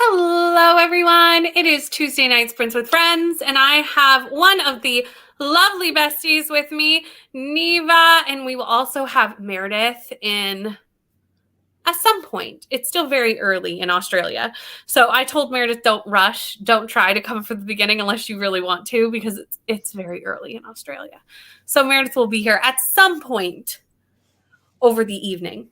Hello, everyone. It is Tuesday night Sprints with Friends, and I have one of the lovely besties with me, Neva, and we will also have Meredith in at some point. It's still very early in Australia. So I told Meredith, don't rush. Don't try to come for the beginning unless you really want to, because it's very early in Australia. So Meredith will be here at some point over the evening.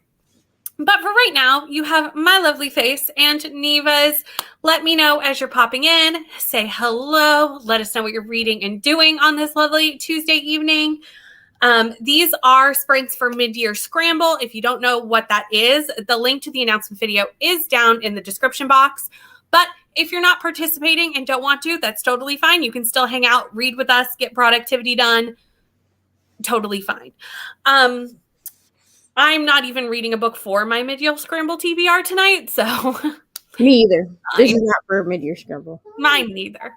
But for right now, you have my lovely face and Neva's. Let me know as you're popping in. Say hello. Let us know what you're reading and doing on this lovely Tuesday evening. These are sprints for Midyear Scramble. If you don't know what that is, the link to the announcement video is down in the description box. But if you're not participating and don't want to, that's totally fine. You can still hang out, read with us, get productivity done. Totally fine. I'm not even reading a book for my Midyear Scramble TBR tonight, so. Me either. This is not for Midyear Scramble. Mine neither.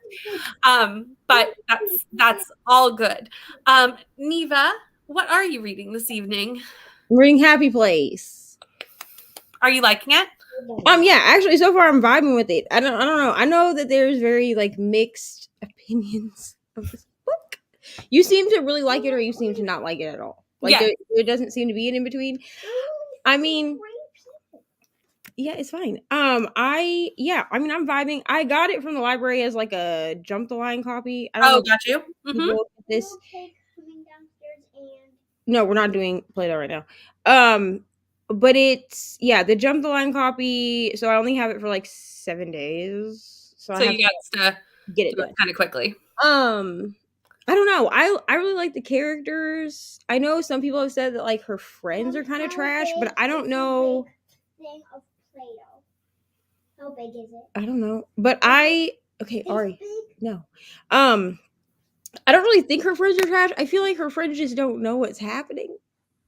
But that's all good. Neva, what are you reading this evening? I'm reading Happy Place. Are you liking it? Yeah, actually, so far I'm vibing with it. I don't know. I know that there's very mixed opinions of this book. You seem to really like it, or you seem to not like it at all. There doesn't seem to be an in between. I mean, yeah, it's fine. I'm vibing. I got it from the library as a jump the line copy. Got you. Mm-hmm. This. No, we're not doing Play-Doh right now. But it's the jump the line copy. So I only have it for 7 days. So you got to get it done kind of quickly. I don't know. I really like the characters. I know some people have said that her friends are kind of trash, but I don't know. Thing of Play-Doh. How big is it? I don't know. But Ari. No. I don't really think her friends are trash. I feel like her friends just don't know what's happening.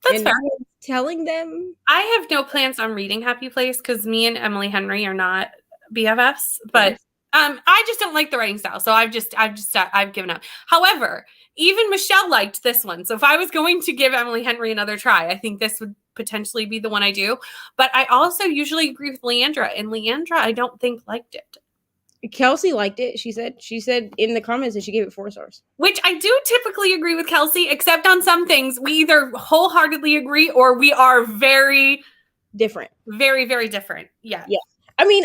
That's fair. Telling them. I have no plans on reading Happy Place because me and Emily Henry are not BFFs, but I just don't like the writing style. So I've given up. However, even Michelle liked this one. So if I was going to give Emily Henry another try, I think this would potentially be the one I do. But I also usually agree with Leandra, and Leandra, I don't think liked it. Kelsey liked it. She said in the comments that she gave it 4 stars. Which I do typically agree with Kelsey, except on some things we either wholeheartedly agree or we are very different. Very, very different. Yeah. Yeah. I mean,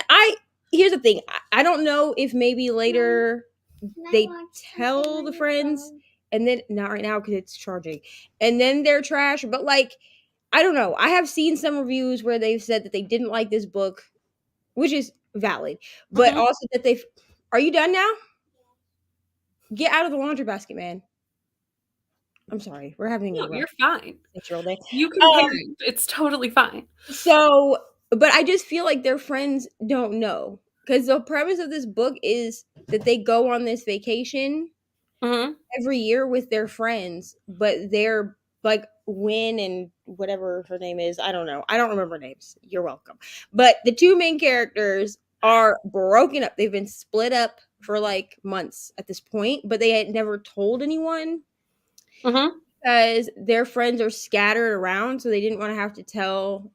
here's the thing. I don't know if maybe later they tell the friends and then not right now because it's charging. And then they're trash. But I don't know. I have seen some reviews where they've said that they didn't like this book, which is valid, but also that are you done now? Get out of the laundry basket, man. I'm sorry. We're having you're fine. 6-year-old day. You can parent. It's totally fine. So, but I just feel like their friends don't know, because the premise of this book is that they go on this vacation every year with their friends, but they're Win and whatever her name is. I don't know. I don't remember names. You're welcome. But the 2 main characters are broken up. They've been split up for months at this point, but they had never told anyone because their friends are scattered around. So they didn't want to have to tell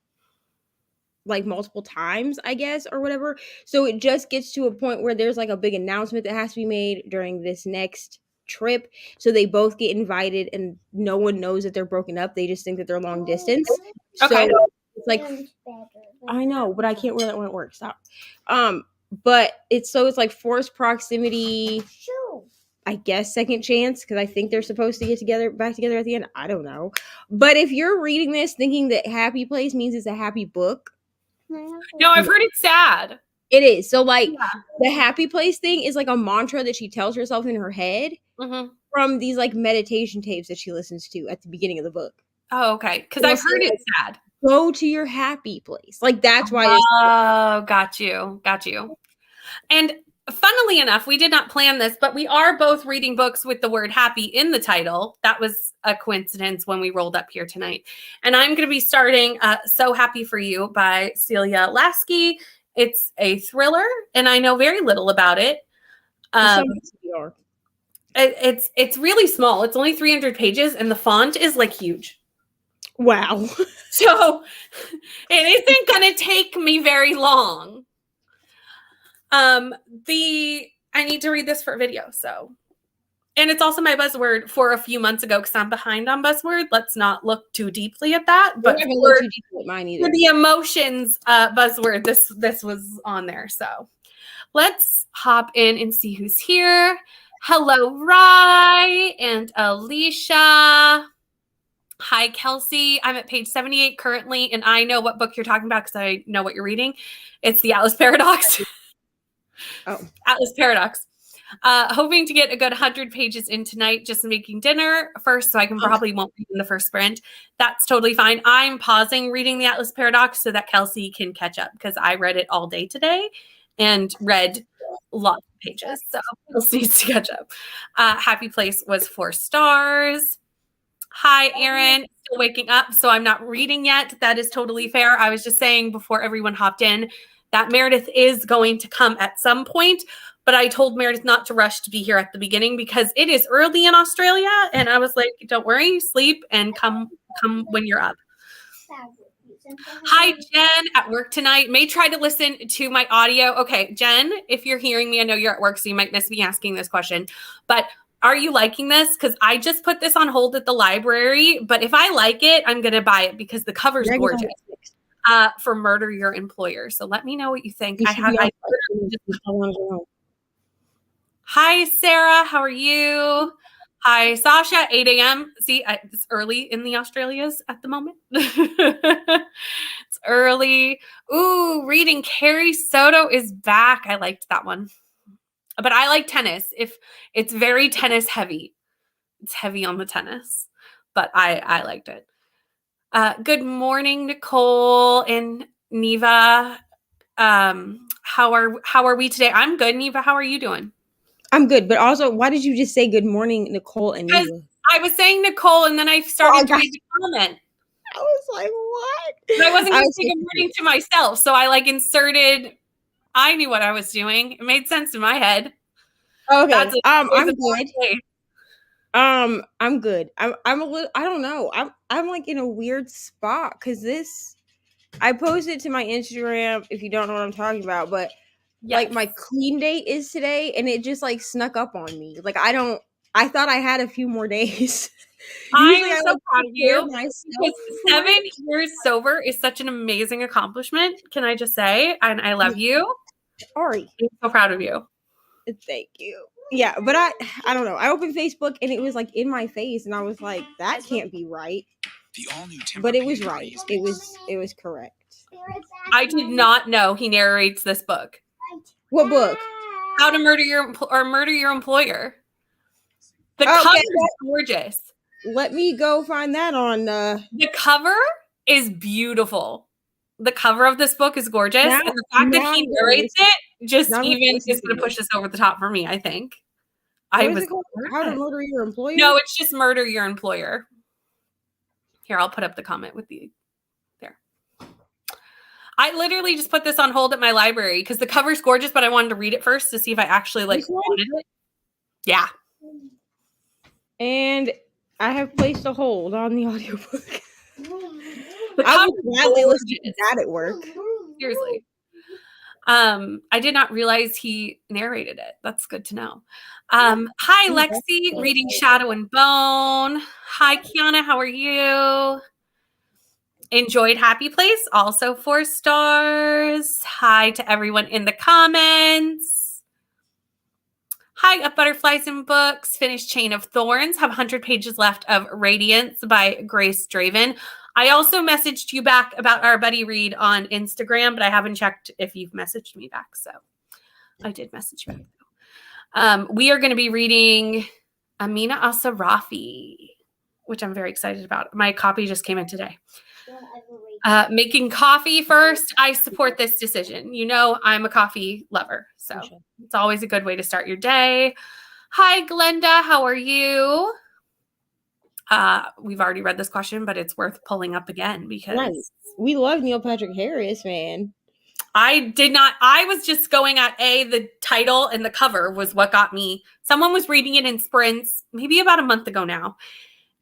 multiple times, I guess, or whatever. So it just gets to a point where there's a big announcement that has to be made during this next trip, so they both get invited and no one knows that they're broken up. They just think that they're long distance. Okay. So it's I know, but I can't wear that when it works. Stop. But it's forced proximity, I guess, second chance, because I think they're supposed to get back together at the end. I don't know. But if you're reading this thinking that Happy Place means it's a happy book, no, I've heard it's sad. It is. So the Happy Place thing is a mantra that she tells herself in her head from these meditation tapes that she listens to at the beginning of the book. Oh, okay. Because I've heard it's sad. Go to your happy place. That's why. Oh, got you. And funnily enough, we did not plan this, but we are both reading books with the word happy in the title. That was a coincidence when we rolled up here tonight. And I'm going to be starting So Happy for You by Celia Lasky. It's a thriller, and I know very little about it. It's really small. It's only 300 pages, and the font is huge. Wow. So it isn't going to take me very long. I need to read this for a video, so. And it's also my buzzword for a few months ago because I'm behind on buzzword. Let's not look too deeply at that. But I haven't looked too deeply at mine either. For the emotions buzzword, this was on there. So let's hop in and see who's here. Hello, Rye and Alicia. Hi, Kelsey. I'm at page 78 currently, and I know what book you're talking about because I know what you're reading. It's the Atlas Paradox. Oh. Atlas Paradox. Hoping to get a good 100 pages in tonight, just making dinner first, so I can probably won't read in the first sprint. That's totally fine. I'm pausing reading the Atlas Paradox so that Kelsey can catch up because I read it all day today and read lots of pages. So Kelsey needs to catch up. Happy Place was 4 stars. Hi, Erin. Still waking up, so I'm not reading yet. That is totally fair. I was just saying before everyone hopped in that Meredith is going to come at some point. But I told Meredith not to rush to be here at the beginning because it is early in Australia. And I was like, don't worry, sleep and come when you're up. Hi, Jen, at work tonight. May try to listen to my audio. Okay, Jen, if you're hearing me, I know you're at work, so you might miss me asking this question. But are you liking this? Because I just put this on hold at the library. But if I like it, I'm going to buy it because the cover's gorgeous. For Murder Your Employer. So let me know what you think. Hi, Sarah. How are you? Hi, Sasha. 8 a.m. See, it's early in the Australias at the moment. It's early. Ooh, reading Carrie Soto is back. I liked that one. But I like tennis. If it's very tennis heavy. It's heavy on the tennis. But I liked it. Good morning, Nicole and Neva. How are we today? I'm good, Neva. How are you doing? I'm good, but also, why did you just say good morning, Nicole and Neva? I was saying Nicole, and then I started to read the comment. I was like, what? But I wasn't going to say good morning to myself, so I inserted. I knew what I was doing. It made sense in my head. Okay, I'm good. I'm good. I'm a little. I don't know. I'm like in a weird spot because I posted to my Instagram. If you don't know what I'm talking about, but. Yes. Like my clean date is today and it just snuck up on me. I thought I had a few more days. I'm so proud of you. Because 7 years sober is such an amazing accomplishment. Can I just say? And I love you. Sorry. I'm so proud of you. Thank you. Yeah, but I don't know. I opened Facebook and it was in my face and I was like, that can't be right. But it was right. It was correct. I did not know he narrates this book. What book? How to Murder Your Employer. The cover is gorgeous. Let me go find that on. The cover is beautiful. The cover of this book is gorgeous, and the fact that he narrates it just even is going to push this over the top for me. I think. How to Murder Your Employer? No, it's just Murder Your Employer. Here, I'll put up the comment with the. I literally just put this on hold at my library because the cover's gorgeous, but I wanted to read it first to see if I actually wanted it. Yeah. And I have placed a hold on the audiobook. I would gladly listen to that at work. Seriously. I did not realize he narrated it. That's good to know. Hi, Lexi, reading Shadow and Bone. Hi, Kiana. How are you? Enjoyed Happy Place, also 4 stars. Hi to everyone in the comments. Hi, Up Butterflies and Books. Finished Chain of Thorns. Have 100 pages left of Radiance by Grace Draven. I also messaged you back about our buddy read on Instagram, but I haven't checked if you've messaged me back. So I did message you back. We are going to be reading Amina Asarafi, which I'm very excited about. My copy just came in today. Making coffee first. I support this decision. You know, I'm a coffee lover, so it's always a good way to start your day. Hi, Glenda. How are you? We've already read this question, but it's worth pulling up again because we love Neil Patrick Harris, man. I was just going at the title and the cover was what got me. Someone was reading it in sprints, maybe about a month ago now.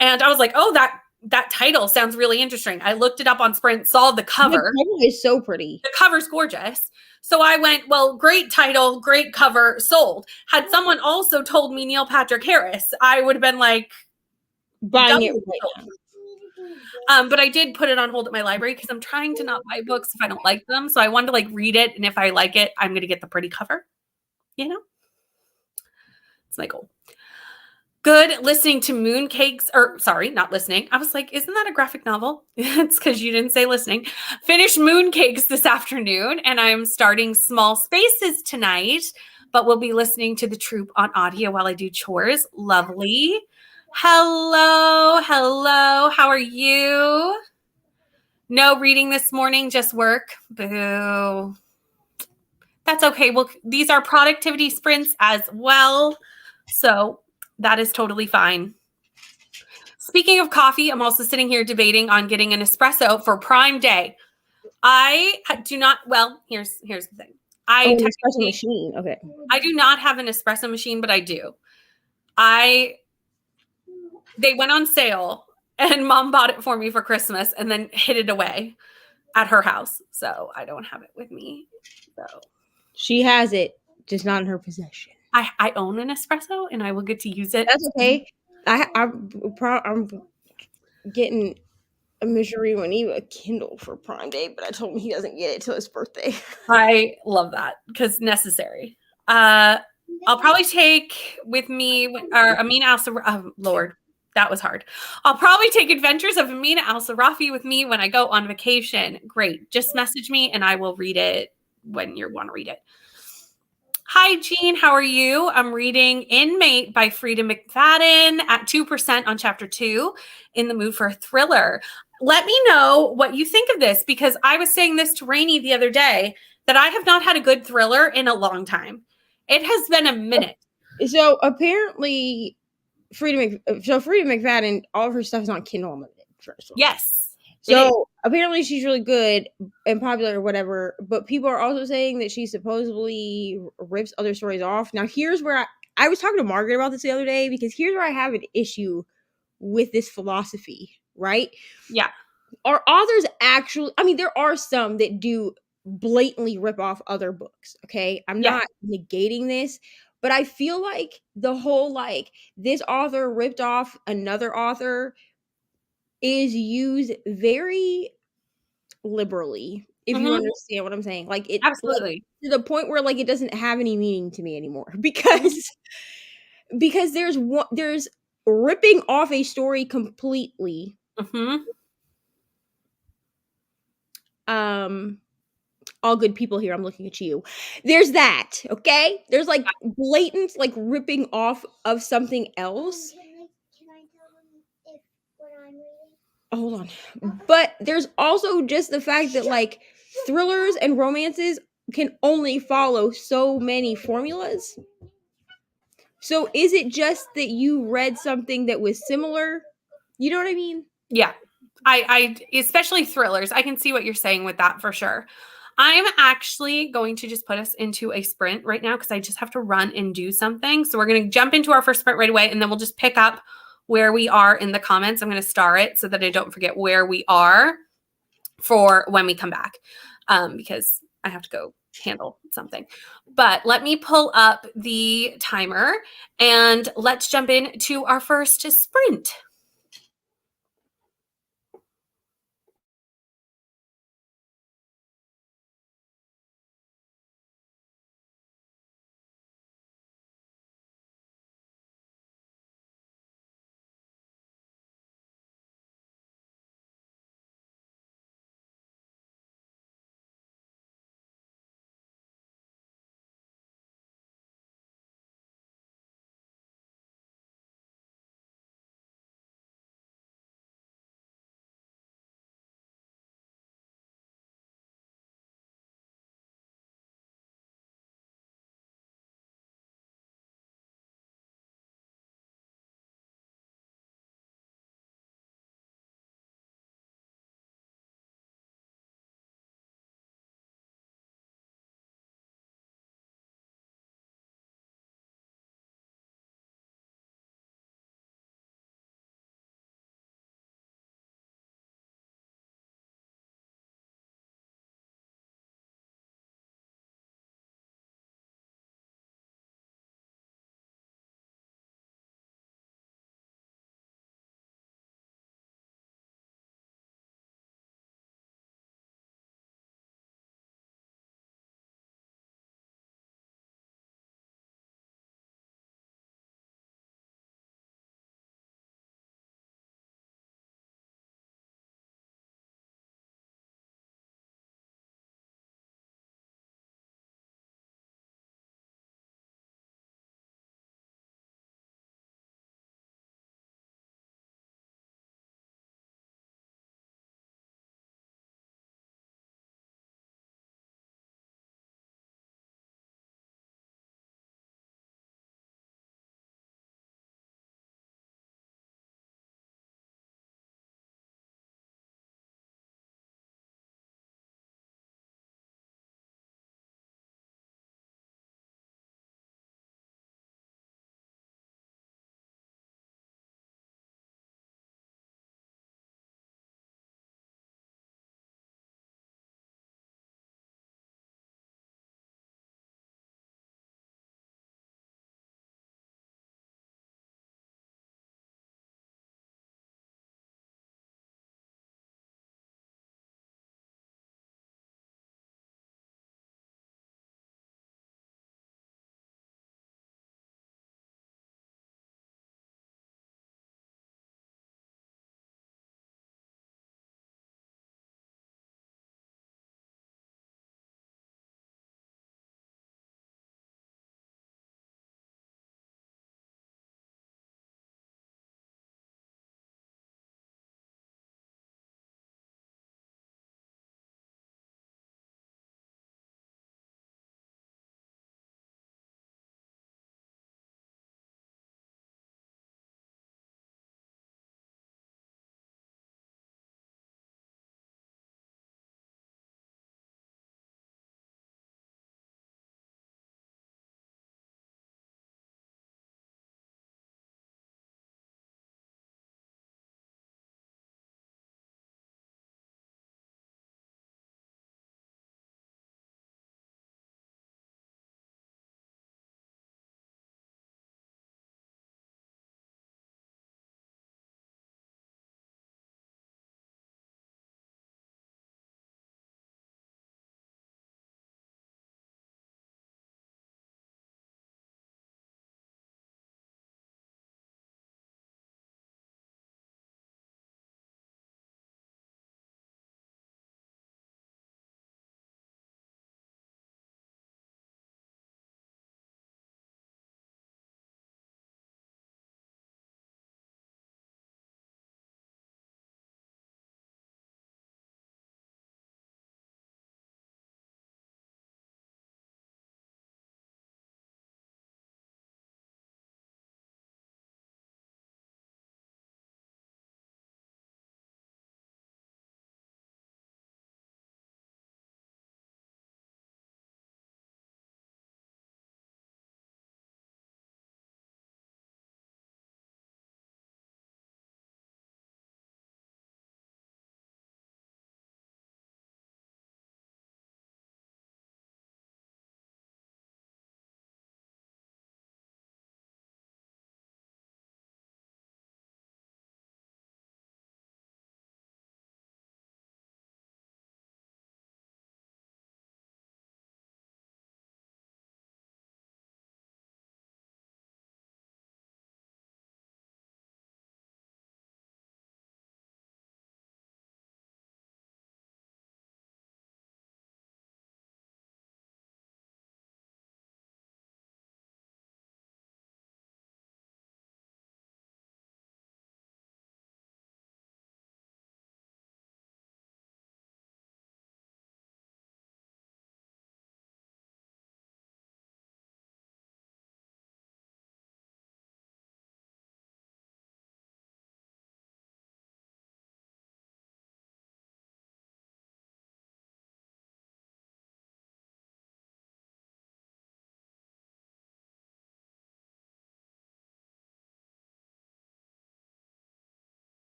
And I was like, oh, that that title sounds really interesting. I looked it up on Sprint, saw the cover. The cover is so pretty. The cover's gorgeous. So I went, well, great title, great cover, sold. Had someone also told me Neil Patrick Harris, I would have been like buying it right now. But I did put it on hold at my library because I'm trying to not buy books if I don't like them. So I wanted to like read it, and if I like it, I'm going to get the pretty cover. You know, it's my goal. Good listening to Mooncakes, or sorry, not listening. I was like, isn't that a graphic novel? It's because you didn't say listening. Finished Mooncakes this afternoon, and I'm starting Small Spaces tonight, but we'll be listening to the troupe on audio while I do chores. Lovely. Hello, hello. How are you? No reading this morning, just work. Boo. That's okay. Well, these are productivity sprints as well. So that is totally fine. Speaking of coffee, I'm also sitting here debating on getting an espresso for Prime Day. I do not, well, here's the thing. an espresso machine. Okay. I do not have an espresso machine, but I do. They went on sale and Mom bought it for me for Christmas and then hid it away at her house. So I don't have it with me. So she has it, just not in her possession. I own an espresso and I will get to use it. That's okay. I'm getting a Missouri a Kindle for Prime Day, but I told him he doesn't get it till his birthday. I love that because necessary. I'll probably take with me Amina Al-Sarafi. Lord, that was hard. I'll probably take Adventures of Amina Al-Sarafi with me when I go on vacation. Great. Just message me and I will read it when you want to read it. Hi, Jean. How are you? I'm reading Inmate by Frida McFadden at 2% on chapter 2, in the mood for a thriller. Let me know what you think of this, because I was saying this to Rainey the other day that I have not had a good thriller in a long time. It has been a minute. So apparently, Frida McFadden, all of her stuff is on Kindle Unlimited. First of all. Yes. So apparently she's really good and popular or whatever, but people are also saying that she supposedly rips other stories off. Now, here's where I was talking to Margaret about this the other day, because here's where I have an issue with this philosophy, right? Yeah. Are authors actually, I mean, there are some that do blatantly rip off other books, okay? I'm not negating this, but I feel like the whole, like, this author ripped off another author is used very liberally, if you understand what I'm saying. Like, it absolutely, like, to the point where like it doesn't have any meaning to me anymore, because there's ripping off a story completely. All good people here, I'm looking at you. There's that, okay? There's like blatant like ripping off of something else. Can I tell them if what I'm reading? Hold on. But there's also just the fact that like thrillers and romances can only follow so many formulas. So is it just that you read something that was similar? You know what I mean? Yeah. I especially thrillers. I can see what you're saying with that for sure. I'm actually going to just put us into a sprint right now because I just have to run and do something. So we're going to jump into our first sprint right away, and then we'll just pick up where we are in the comments. I'm going to star it so that I don't forget where we are for when we come back, because I have to go handle something. But let me pull up the timer and let's jump into our first sprint.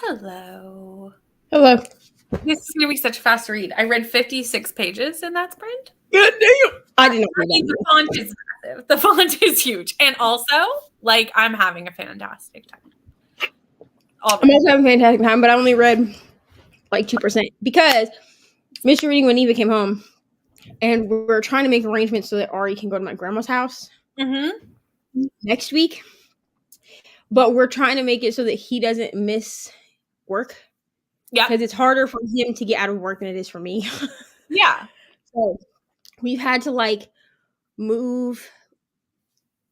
Hello. Hello. This is going to be such a fast read. I read 56 pages in that sprint. Good damn. I did not read that. The font is massive. The font is huge. And also, like, I'm having a fantastic time. I'm also having a fantastic time, but I only read like 2% because Mr. Reading when Eva came home, and we're trying to make arrangements so that Ari can go to my grandma's house next week. But we're trying to make it so that he doesn't miss work. Yeah. Because it's harder for him to get out of work than it is for me. Yeah. So we've had to like move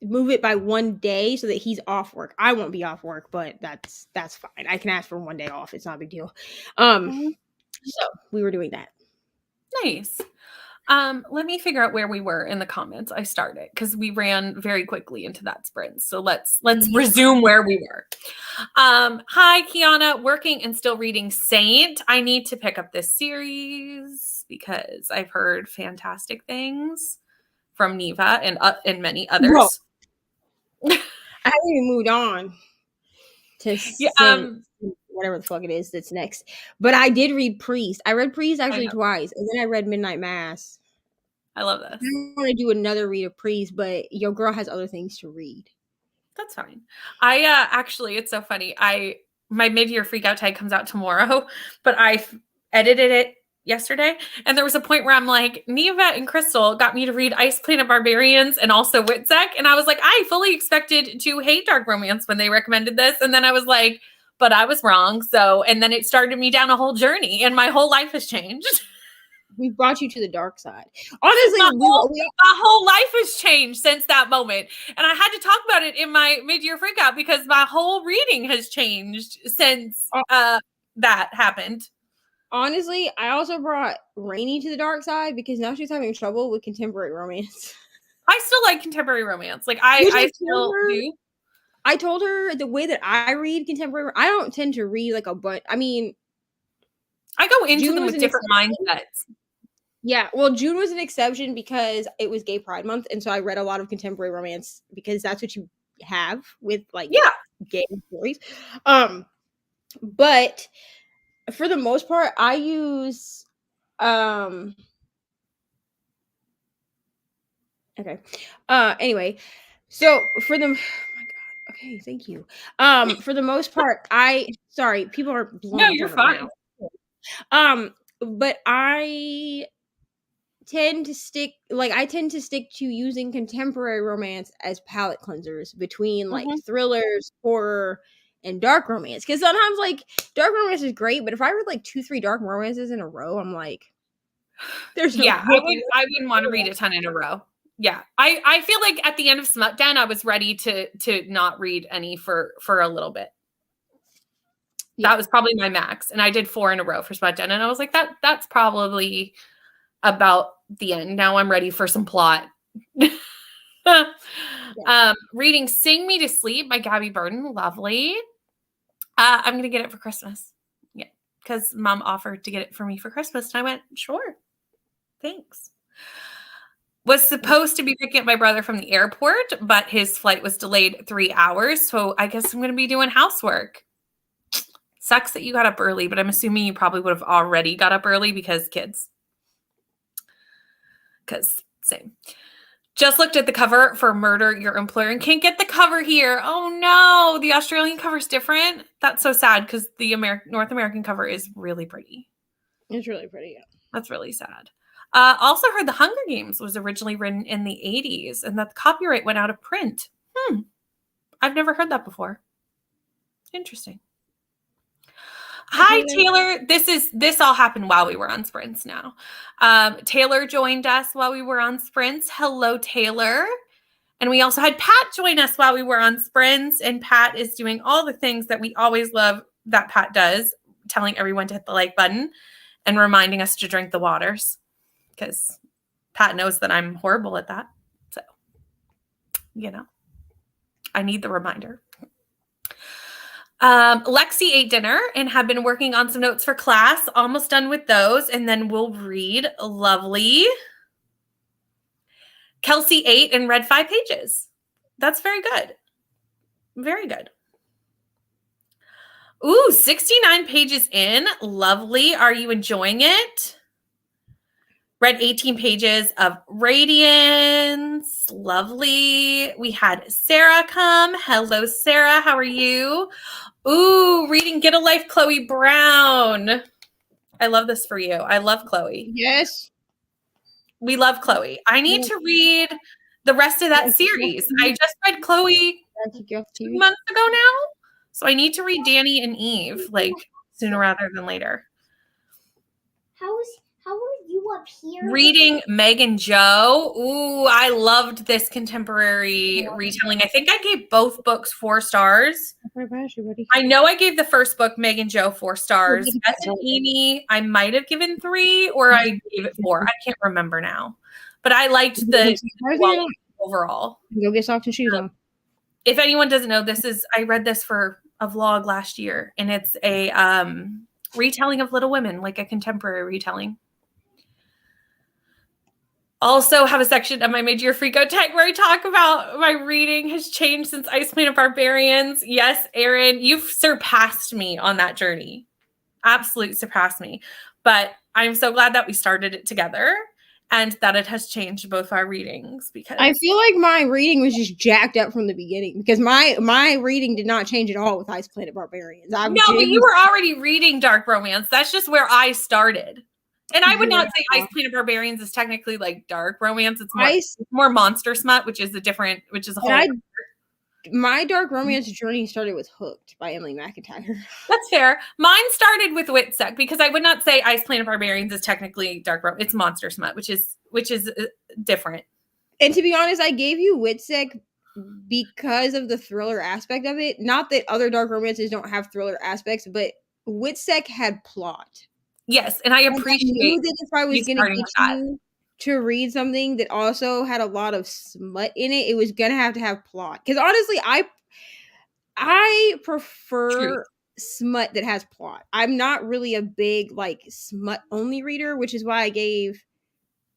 it by one day so that he's off work. I won't be off work, but that's fine. I can ask for one day off. It's not a big deal. So we were doing that. Nice. Let me figure out where we were in the comments. I started because we ran very quickly into that sprint. So let's resume where we were. Hi, Kiana, working and still reading Saint. I need to pick up this series because I've heard fantastic things from Neva and many others. Bro, I haven't even moved on to Saint, whatever the fuck it is that's next. But I did read Priest. I read Priest actually twice, and then I read Midnight Mass. I love this. I want to do another read of Priest, but your girl has other things to read. That's fine. I actually, it's so funny. My mid-year freakout tag comes out tomorrow, but I edited it yesterday, and there was a point where I'm like, Neva and Crystal got me to read Ice Planet Barbarians and also Witzek, and I was like, I fully expected to hate dark romance when they recommended this, and then I was like, but I was wrong. So, and then it started me down a whole journey, and my whole life has changed. We brought you to the dark side. Honestly, my whole life has changed since that moment. And I had to talk about it in my mid-year freakout because my whole reading has changed since that happened. Honestly, I also brought Rainy to the dark side because now she's having trouble with contemporary romance. I still like contemporary romance. Like I still do. I told her the way that I read contemporary, I don't tend to read like a bunch. I mean, I go into them with different mindsets. Yeah, well, June was an exception because it was Gay Pride Month, and so I read a lot of contemporary romance because that's what you have with like gay stories. But for the most part, I use okay. Anyway, so for the oh my god, okay, thank you. For the most part, sorry, people are blowing. No, you're fine. But I tend to stick to using contemporary romance as palette cleansers between like thrillers, horror, and dark romance. Because sometimes like dark romance is great, but if I read like 2-3 dark romances in a row, I'm like, there's no I wouldn't want to read a ton in a row. Yeah, I feel like at the end of Smut Den, I was ready to not read any for a little bit. Yeah. That was probably my max, and I did 4 in a row for Smut Den, and I was like, that's probably about the end. Now I'm ready for some plot. Reading Sing Me to Sleep by Gabby Burden. Lovely. I'm going to get it for Christmas. Yeah, because Mom offered to get it for me for Christmas, and I went, sure. Thanks. Was supposed to be picking up my brother from the airport, but his flight was delayed 3 hours, so I guess I'm going to be doing housework. Sucks that you got up early, but I'm assuming you probably would have already got up early because kids. Because same. Just looked at the cover for Murder Your Employer and can't get the cover here. Oh no, the Australian cover is different. That's so sad because the North American cover is really pretty. It's really pretty, yeah. That's really sad. Also heard The Hunger Games was originally written in the 80s and that the copyright went out of print. I've never heard that before. Interesting. Hi, Taylor. This all happened while we were on sprints now. Taylor joined us while we were on sprints. Hello, Taylor. And we also had Pat join us while we were on sprints. And Pat is doing all the things that we always love that Pat does, telling everyone to hit the like button and reminding us to drink the waters because Pat knows that I'm horrible at that. So, I need the reminder. Lexi ate dinner and have been working on some notes for class. Almost done with those. And then we'll read. Lovely. Kelsey ate and read 5 pages. That's very good. Very good. Ooh, 69 pages in. Lovely. Are you enjoying it? Read 18 pages of Radiance. Lovely. We had Sarah come. Hello, Sarah. How are you? Ooh, reading Get a Life, Chloe Brown. I love this for you. I love Chloe. Yes. We love Chloe. I need to read the rest of that series. I just read Chloe 2 months ago now. So I need to read Danny and Eve, like, sooner rather than later. How are you up here? Reading Meg and Joe. Ooh, I loved this contemporary retelling. I think I gave both books 4 stars. I know I gave the first book, Meg and Joe, 4 stars. Beth and Amy, I might have given 3 or I gave it 4. I can't remember now. But I liked the overall. Go get socks and shoes on. If anyone doesn't know, I read this for a vlog last year, and it's a retelling of Little Women, like a contemporary retelling. Also have a section of my mid-year freakout tag where I talk about my reading has changed since Ice Planet Barbarians. Yes, Erin, you've surpassed me on that journey. Absolutely surpassed me. But I'm so glad that we started it together and that it has changed both our readings, because I feel like my reading was just jacked up from the beginning, because my reading did not change at all with Ice Planet Barbarians. But you were already reading dark romance. That's just where I started. And I would not say Ice Planet Barbarians is technically like dark romance. It's more monster smut, which is a whole. My dark romance journey started with Hooked by Emily McIntyre. That's fair. Mine started with Witsec, because I would not say Ice Planet Barbarians is technically dark romance. It's monster smut, which is different. And to be honest, I gave you Witsec because of the thriller aspect of it. Not that other dark romances don't have thriller aspects, but Witsec had plot. Yes, and I appreciate. I knew that if I was going to get you to read something that also had a lot of smut in it, it was going to have plot. Because honestly, I prefer smut that has plot. I'm not really a big like smut only reader, which is why I gave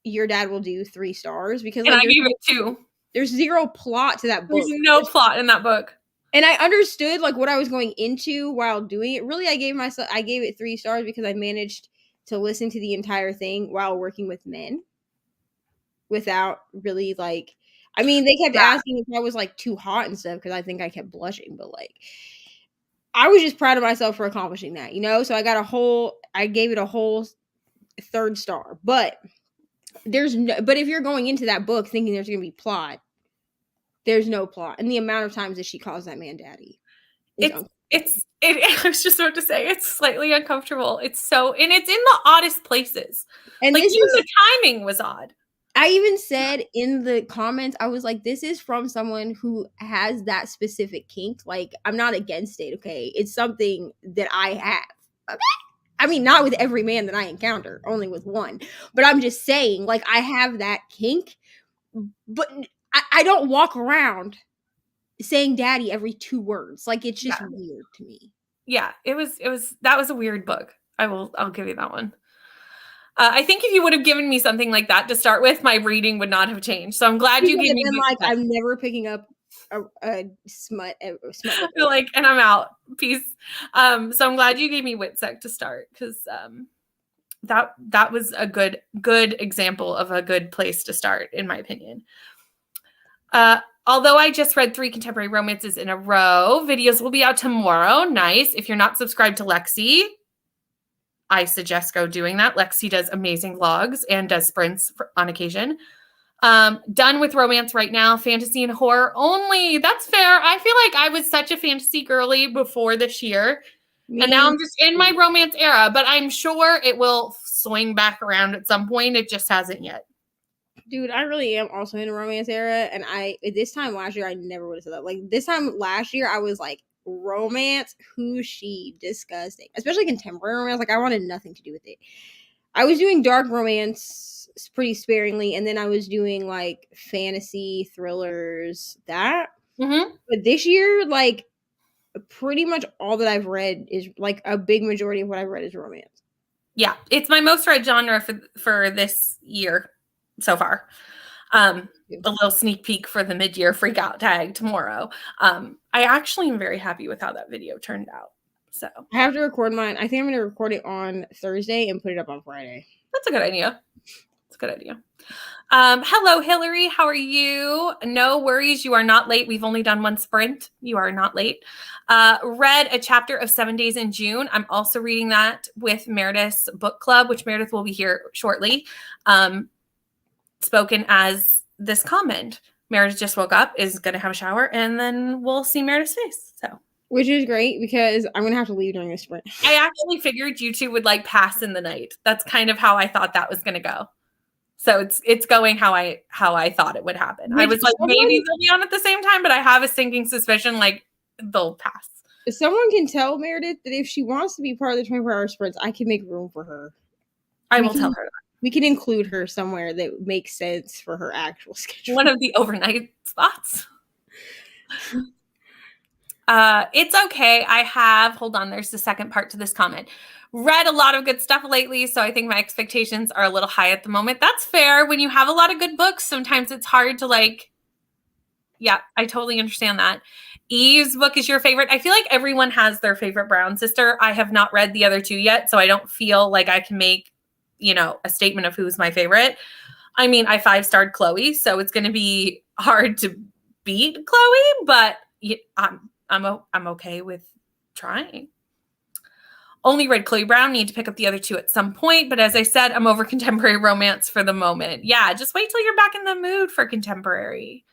Your Dad Will Do 3 stars, because I gave it 2. There's 0 plot to that book. There's no plot in that book. And I understood like what I was going into while doing it. Really, I gave it 3 stars because I managed to listen to the entire thing while working with men without really like, I mean, they kept asking if I was like too hot and stuff, because I think I kept blushing, but like I was just proud of myself for accomplishing that, you know? So I gave it a whole 3rd star. But if you're going into that book thinking there's going to be plot, there's no plot. And the amount of times that she calls that man daddy. I was just about to say, it's slightly uncomfortable. And it's in the oddest places. And like, even the timing was odd. I even said in the comments, I was like, this is from someone who has that specific kink. Like, I'm not against it, okay? It's something that I have. Okay? I mean, not with every man that I encounter, only with one. But I'm just saying, like, I have that kink. But I don't walk around saying daddy every 2 words. Like, it's just weird to me. Yeah, that was a weird book. I'll give you that one. I think if you would have given me something like that to start with, my reading would not have changed. So I'm glad you gave me. Like, I'm never picking up a smut. Like, and I'm out. Peace. So I'm glad you gave me Witsec to start, because that was a good example of a good place to start, in my opinion. Although I just read 3 contemporary romances in a row, videos will be out tomorrow. Nice. If you're not subscribed to Lexi, I suggest go doing that. Lexi does amazing vlogs and does sprints on occasion. Done with romance right now. Fantasy and horror only. That's fair. I feel like I was such a fantasy girly before this year. And now I'm just in my romance era. But I'm sure it will swing back around at some point. It just hasn't yet. Dude, I really am also in a romance era. And this time last year, I never would have said that. Like, this time last year, I was like, romance, who's she? Disgusting. Especially contemporary romance. Like, I wanted nothing to do with it. I was doing dark romance pretty sparingly, and then I was doing like fantasy thrillers, that. Mm-hmm. But this year, like, pretty much all that I've read is like a big majority of what I've read is romance. Yeah, it's my most read genre for this year so far. A little sneak peek for the mid-year freak out tag tomorrow. I actually am very happy with how that video turned out. So I have to record mine. I think I'm going to record it on Thursday and put it up on Friday. that's a good idea. It's a good idea. Hello, Hillary. How are you? No worries. You are not late. We've only done one sprint. You are not late. Read a chapter of 7 Days in June. I'm also reading that with Meredith's book club, which Meredith will be here shortly. Spoken as this comment. Meredith just woke up, is going to have a shower, and then we'll see Meredith's face. So, which is great because I'm going to have to leave during the sprint. I actually figured you two would like pass in the night. That's kind of how I thought that was going to go. So it's going how I thought it would happen. I was like, maybe they'll be on at the same time, but I have a sinking suspicion like they'll pass. Someone can tell Meredith that if she wants to be part of the 24-hour sprints, I can make room for her. I will tell her that. We can include her somewhere that makes sense for her actual schedule. One of the overnight spots. It's okay. Hold on, there's the second part to this comment. Read a lot of good stuff lately, so I think my expectations are a little high at the moment. That's fair. When you have a lot of good books, sometimes it's hard to yeah, I totally understand that. Eve's book is your favorite. I feel like everyone has their favorite Brown sister. I have not read the other two yet, so I don't feel like I can make, a statement of who's my favorite. I mean, I 5-starred Chloe, so it's going to be hard to beat Chloe, but I'm okay with trying. Only read Chloe Brown, need to pick up the other two at some point. But as I said, I'm over contemporary romance for the moment. Yeah, just wait till you're back in the mood for contemporary.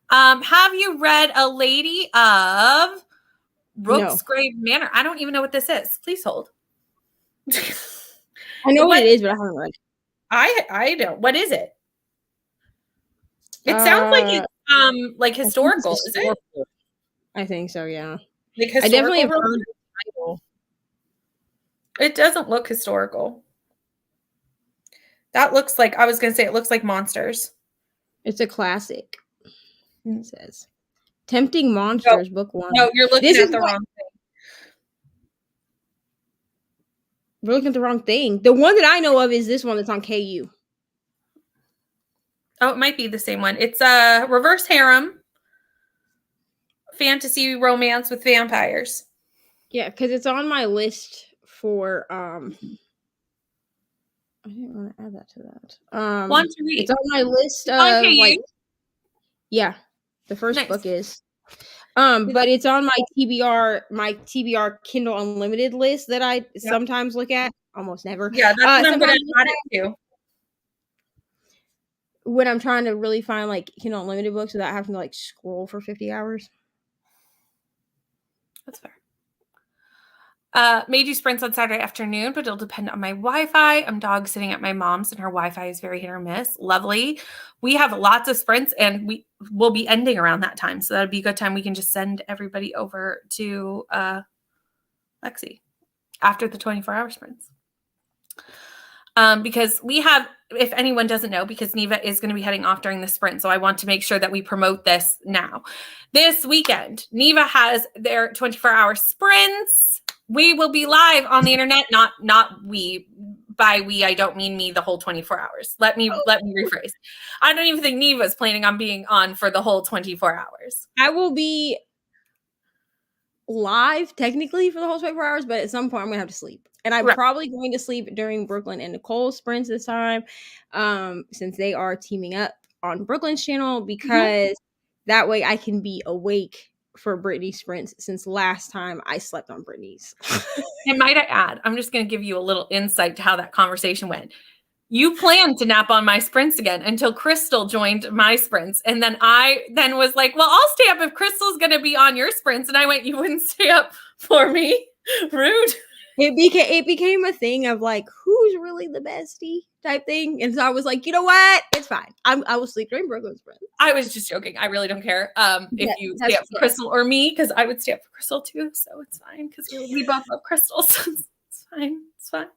Have you read A Lady of Rooksgrave Manor? I don't even know what this is. Please hold. I know what it is, but I haven't read it. I don't. What is it? It sounds like it's historical, is it? I think so, yeah. Like I definitely have heard the title. It doesn't look historical. That looks like, I was going to say, it looks like Monsters. It's a classic. It says. Tempting Monsters, book 1. No, you're looking at the wrong thing. We're looking at the wrong thing. The one that I know of is this one that's on KU. Oh, it might be the same one. It's a reverse harem fantasy romance with vampires. Yeah, because it's on my list for I didn't want to add that to that. Want to read? It's on my list of yeah, the first book is. But it's on my TBR Kindle Unlimited list that I sometimes look at. Almost never. Yeah, that's what I'm going to add it to. When I'm trying to really find Kindle Unlimited books without having to scroll for 50 hours. That's fair. May do sprints on Saturday afternoon, but it'll depend on my Wi-Fi. I'm dog sitting at my mom's and her Wi-Fi is very hit or miss. Lovely. We have lots of sprints and we will be ending around that time. So that'd be a good time. We can just send everybody over to Lexi after the 24-hour sprints. Because we have, if anyone doesn't know, because Neva is going to be heading off during the sprint. So I want to make sure that we promote this now. This weekend, Neva has their 24-hour sprints. We will be live on the internet. Not we. By we, I don't mean me the whole 24 hours. Let me rephrase. I don't even think Neva is planning on being on for the whole 24 hours. I will be live technically for the whole 24 hours, but at some point I'm gonna have to sleep. And I'm probably going to sleep during Brooklyn and Nicole's sprints this time, since they are teaming up on Brooklyn's channel, because that way I can be awake for Brittany's sprints, since last time I slept on Brittany's. And might I add, I'm just going to give you a little insight to how that conversation went. You planned to nap on my sprints again until Crystal joined my sprints. And then I was like, well, I'll stay up if Crystal's going to be on your sprints. And I went, you wouldn't stay up for me? Rude. It became a thing of who's really the bestie type thing. And so I was like, you know what? It's fine. I will sleep during Brooklyn's sprints. I was just joking. I really don't care if you stay up for Crystal or me, because I would stay up for Crystal too. So it's fine, because we both love Crystal. So it's fine. It's fine.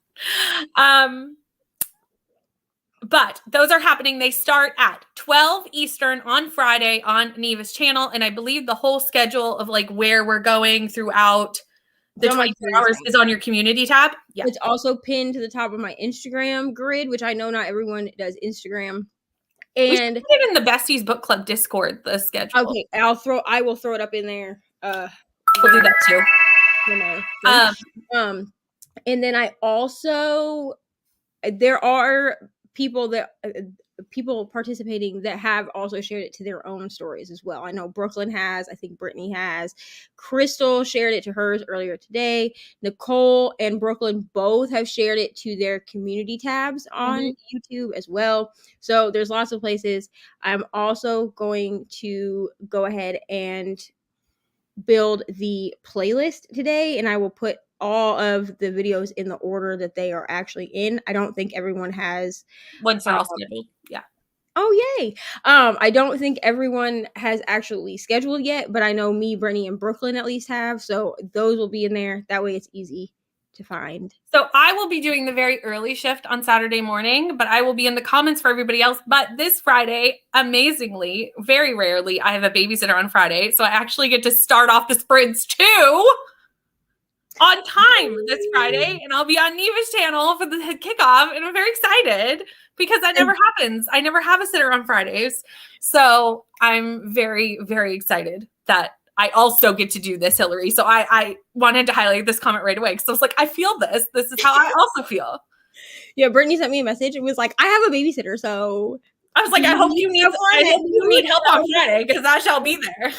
But those are happening. They start at 12 Eastern on Friday on Neva's channel. And I believe the whole schedule of where we're going throughout the 24 hours is on your community tab. Yeah. It's also pinned to the top of my Instagram grid, which I know not everyone does Instagram. And we put it in the Besties Book Club Discord, the schedule. Okay, I will throw it up in there. We'll do that too. And then I also, there are people participating that have also shared it to their own stories as well. I know Brooklyn has, I think Brittany has, Crystal shared it to hers earlier today. Nicole and Brooklyn both have shared it to their community tabs on YouTube as well. So there's lots of places. I'm also going to go ahead and build the playlist today, and I will put all of the videos in the order that they are actually in. I don't think everyone has, once they're all scheduled. Yeah. Oh, yay. I don't think everyone has actually scheduled yet, but I know me, Brittany, and Brooklyn at least have. So those will be in there. That way it's easy to find. So I will be doing the very early shift on Saturday morning, but I will be in the comments for everybody else. But this Friday, amazingly, very rarely, I have a babysitter on Friday. So I actually get to start off the sprints too on time this Friday. And I'll be on Neva's channel for the kickoff. And I'm very excited because that never happens. I never have a sitter on Fridays. So I'm very, very excited that I also get to do this, Hillary. So I wanted to highlight this comment right away because I was like, I feel this. This is how I also feel. Yeah, Brittany sent me a message. It was like, I have a babysitter, so I was like, I hope you need help on Friday because I shall be there.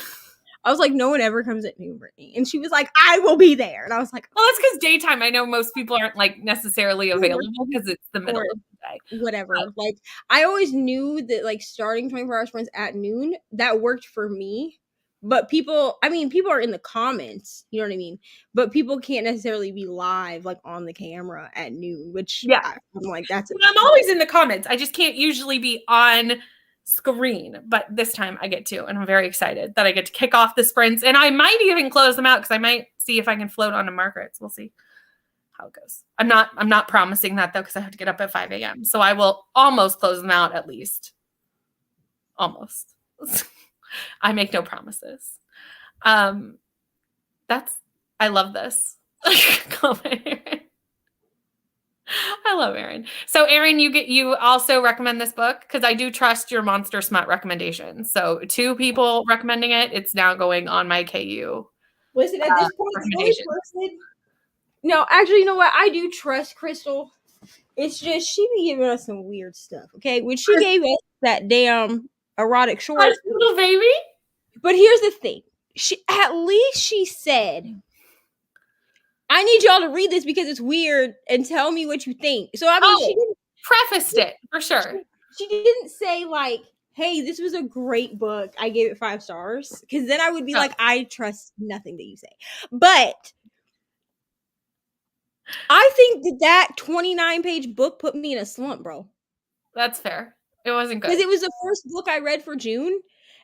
I was like, no one ever comes at me, Brittany. And she was like, I will be there. And I was like, well, that's because daytime, I know most people aren't like necessarily available because it's the middle of the day. Whatever. Like, I always knew that like starting 24-hour sprints at noon, that worked for me. But people are in the comments, you know what I mean? But people can't necessarily be live like on the camera at noon, which I'm like, I'm always in the comments. I just can't usually be on screen, but this time I get to, and I'm very excited that I get to kick off the sprints, and I might even close them out because I might see if I can float onto Margaret's. We'll see how it goes. I'm not promising that though because I have to get up at 5 a.m. So I will almost close them out at least. Almost. I make no promises. I love this. I love Erin. So Erin, you also recommend this book because I do trust your Monster Smut recommendation. So 2 people recommending it. It's now going on my KU. Listen, at this point, no, actually, you know what? I do trust Crystal. It's just she be giving us some weird stuff. Okay, when she gave us that damn erotic short, little baby. But here's the thing: at least she said, I need y'all to read this because it's weird and tell me what you think. So I mean, she didn't prefaced it for sure. She didn't say like, hey, this was a great book. I gave it 5 stars. Because then I would be like, I trust nothing that you say. But I think that 29-page book put me in a slump, bro. That's fair. It wasn't good. Because it was the first book I read for June.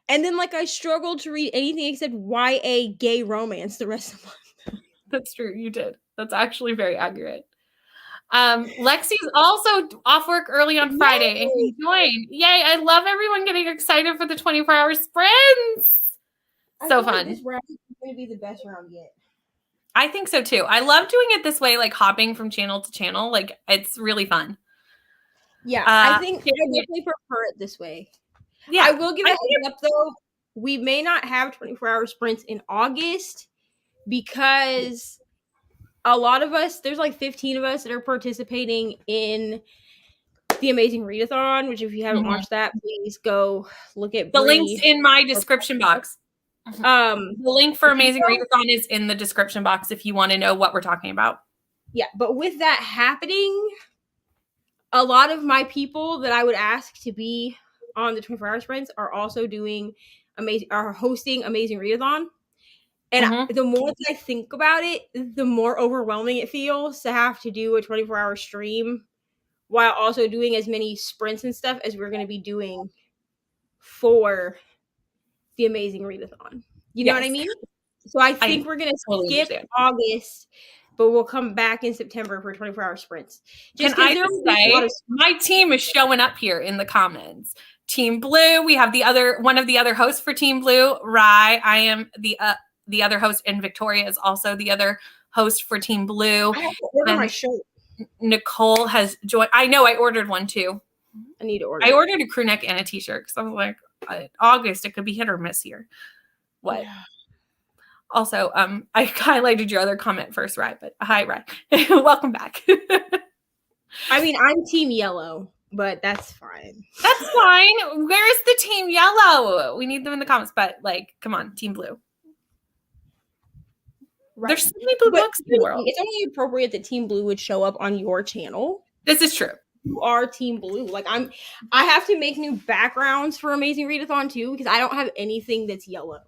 And then like I struggled to read anything except YA gay romance the rest of the month. That's true. You did. That's actually very accurate. Lexi's also off work early on Friday and can join. Yay. I love everyone getting excited for the 24-hour sprints. So fun. This round is going to be the best round yet. I think so too. I love doing it this way, like hopping from channel to channel. Like it's really fun. Yeah, I think I definitely prefer it this way. Yeah, I will give it a heads up though. We may not have 24-hour sprints in August because a lot of us, there's like 15 of us that are participating in the Amazing Readathon, which if you haven't watched that, please go look at the links in my description box. The link for Amazing Readathon is in the description box if you want to know what we're talking about. Yeah, but with that happening, a lot of my people that I would ask to be on the 24-hour sprints are also hosting Amazing Readathon. And the more that I think about it, the more overwhelming it feels to have to do a 24-hour stream while also doing as many sprints and stuff as we're going to be doing for the Amazing Readathon. You know what I mean? So I think we're going to skip August, but we'll come back in September for 24-hour sprints. Can I just say, my team is showing up here in the comments. Team Blue, we have one of the other hosts for Team Blue, Rye. I am the other host, and Victoria is also the other host for Team Blue. I have to order my shirt. Nicole has joined. I know I ordered one too. I need to order. I ordered a crew neck and a t-shirt because I was like, August, it could be hit or miss here. What? Also, I highlighted your other comment first, Rye, but hi, Rye. Welcome back. I mean, I'm team yellow, but that's fine. That's fine. Where's the team yellow? We need them in the comments, but like, come on, team blue. Right. There's so many blue books in the world. It's only appropriate that Team Blue would show up on your channel. This is true. You are Team Blue. Like I have to make new backgrounds for Amazing Readathon too because I don't have anything that's yellow.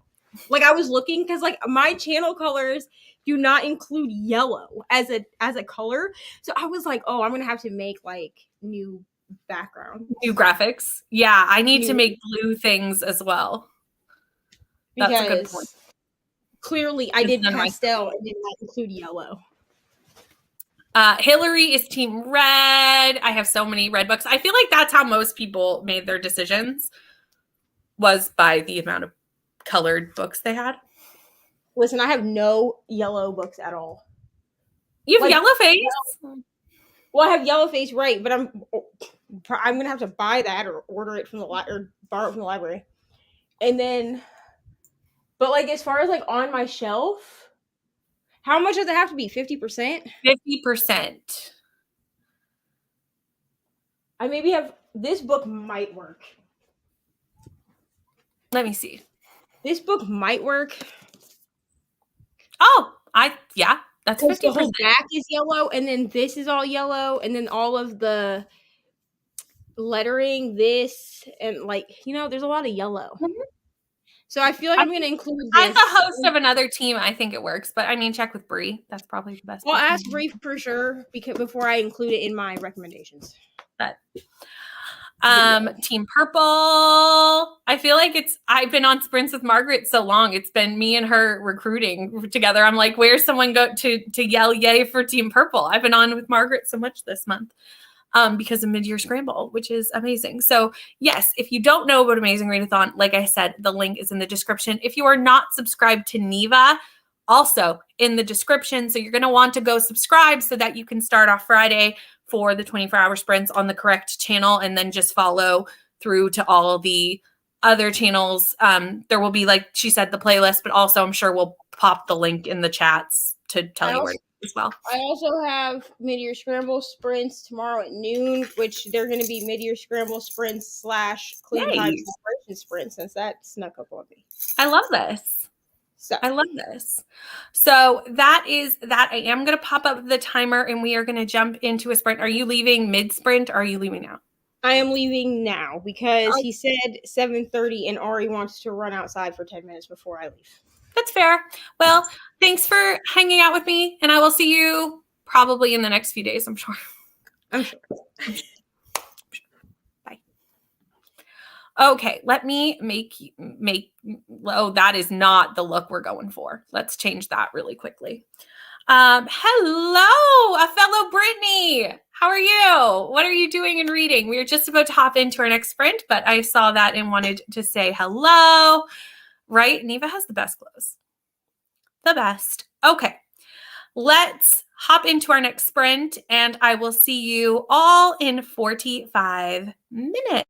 Like I was looking because like my channel colors do not include yellow as a color. So I was like, oh, I'm gonna have to make like new background, new graphics. Yeah, I need to make blue things as well. That's a good point. Clearly, I did pastel and did not include yellow. Hillary is team red. I have so many red books. I feel like that's how most people made their decisions, was by the amount of colored books they had. Listen, I have no yellow books at all. You have yellow face? Well, I have yellow face, right, but I'm gonna have to buy that or order it from the or borrow it from the library. And then but like as far as like on my shelf, how much does it have to be? 50%? 50%. I maybe have this book might work. Let me see. This book might work. Oh, yeah, that's 50%. The whole back is yellow, and then this is all yellow, and then all of the lettering, this, and like, there's a lot of yellow. Mm-hmm. So I feel like I'm going to include this. As a host of another team, I think it works, but I mean, check with Bree. That's probably the best. I'll ask Bree for sure before I include it in my recommendations. But Team Purple. I feel like I've been on sprints with Margaret so long. It's been me and her recruiting together. I'm like, where's someone go to yell yay for Team Purple? I've been on with Margaret so much this month. Because of Midyear Scramble, which is amazing. So yes, if you don't know about Amazing Readathon, like I said, the link is in the description. If you are not subscribed to Neva, also in the description. So you're going to want to go subscribe so that you can start off Friday for the 24-hour sprints on the correct channel and then just follow through to all the other channels. There will be, like she said, the playlist, but also I'm sure we'll pop the link in the chats to tell you where as well. I also have Midyear Scramble sprints tomorrow at noon, which they're going to be Midyear Scramble sprints / Clean Time Celebration sprints, since that snuck up on me. I love this. So that is that. I am going to pop up the timer and we are going to jump into a sprint. Are you leaving mid-sprint or are you leaving now? I am leaving now because he said 7:30 and Ari wants to run outside for 10 minutes before I leave. That's fair. Well, thanks for hanging out with me, and I will see you probably in the next few days, I'm sure. Bye. Okay, let me that is not the look we're going for. Let's change that really quickly. Hello, a fellow Brittany. How are you? What are you doing in reading? We were just about to hop into our next sprint, but I saw that and wanted to say hello. Right? Neva has the best clothes. The best. Okay. Let's hop into our next sprint and I will see you all in 45 minutes.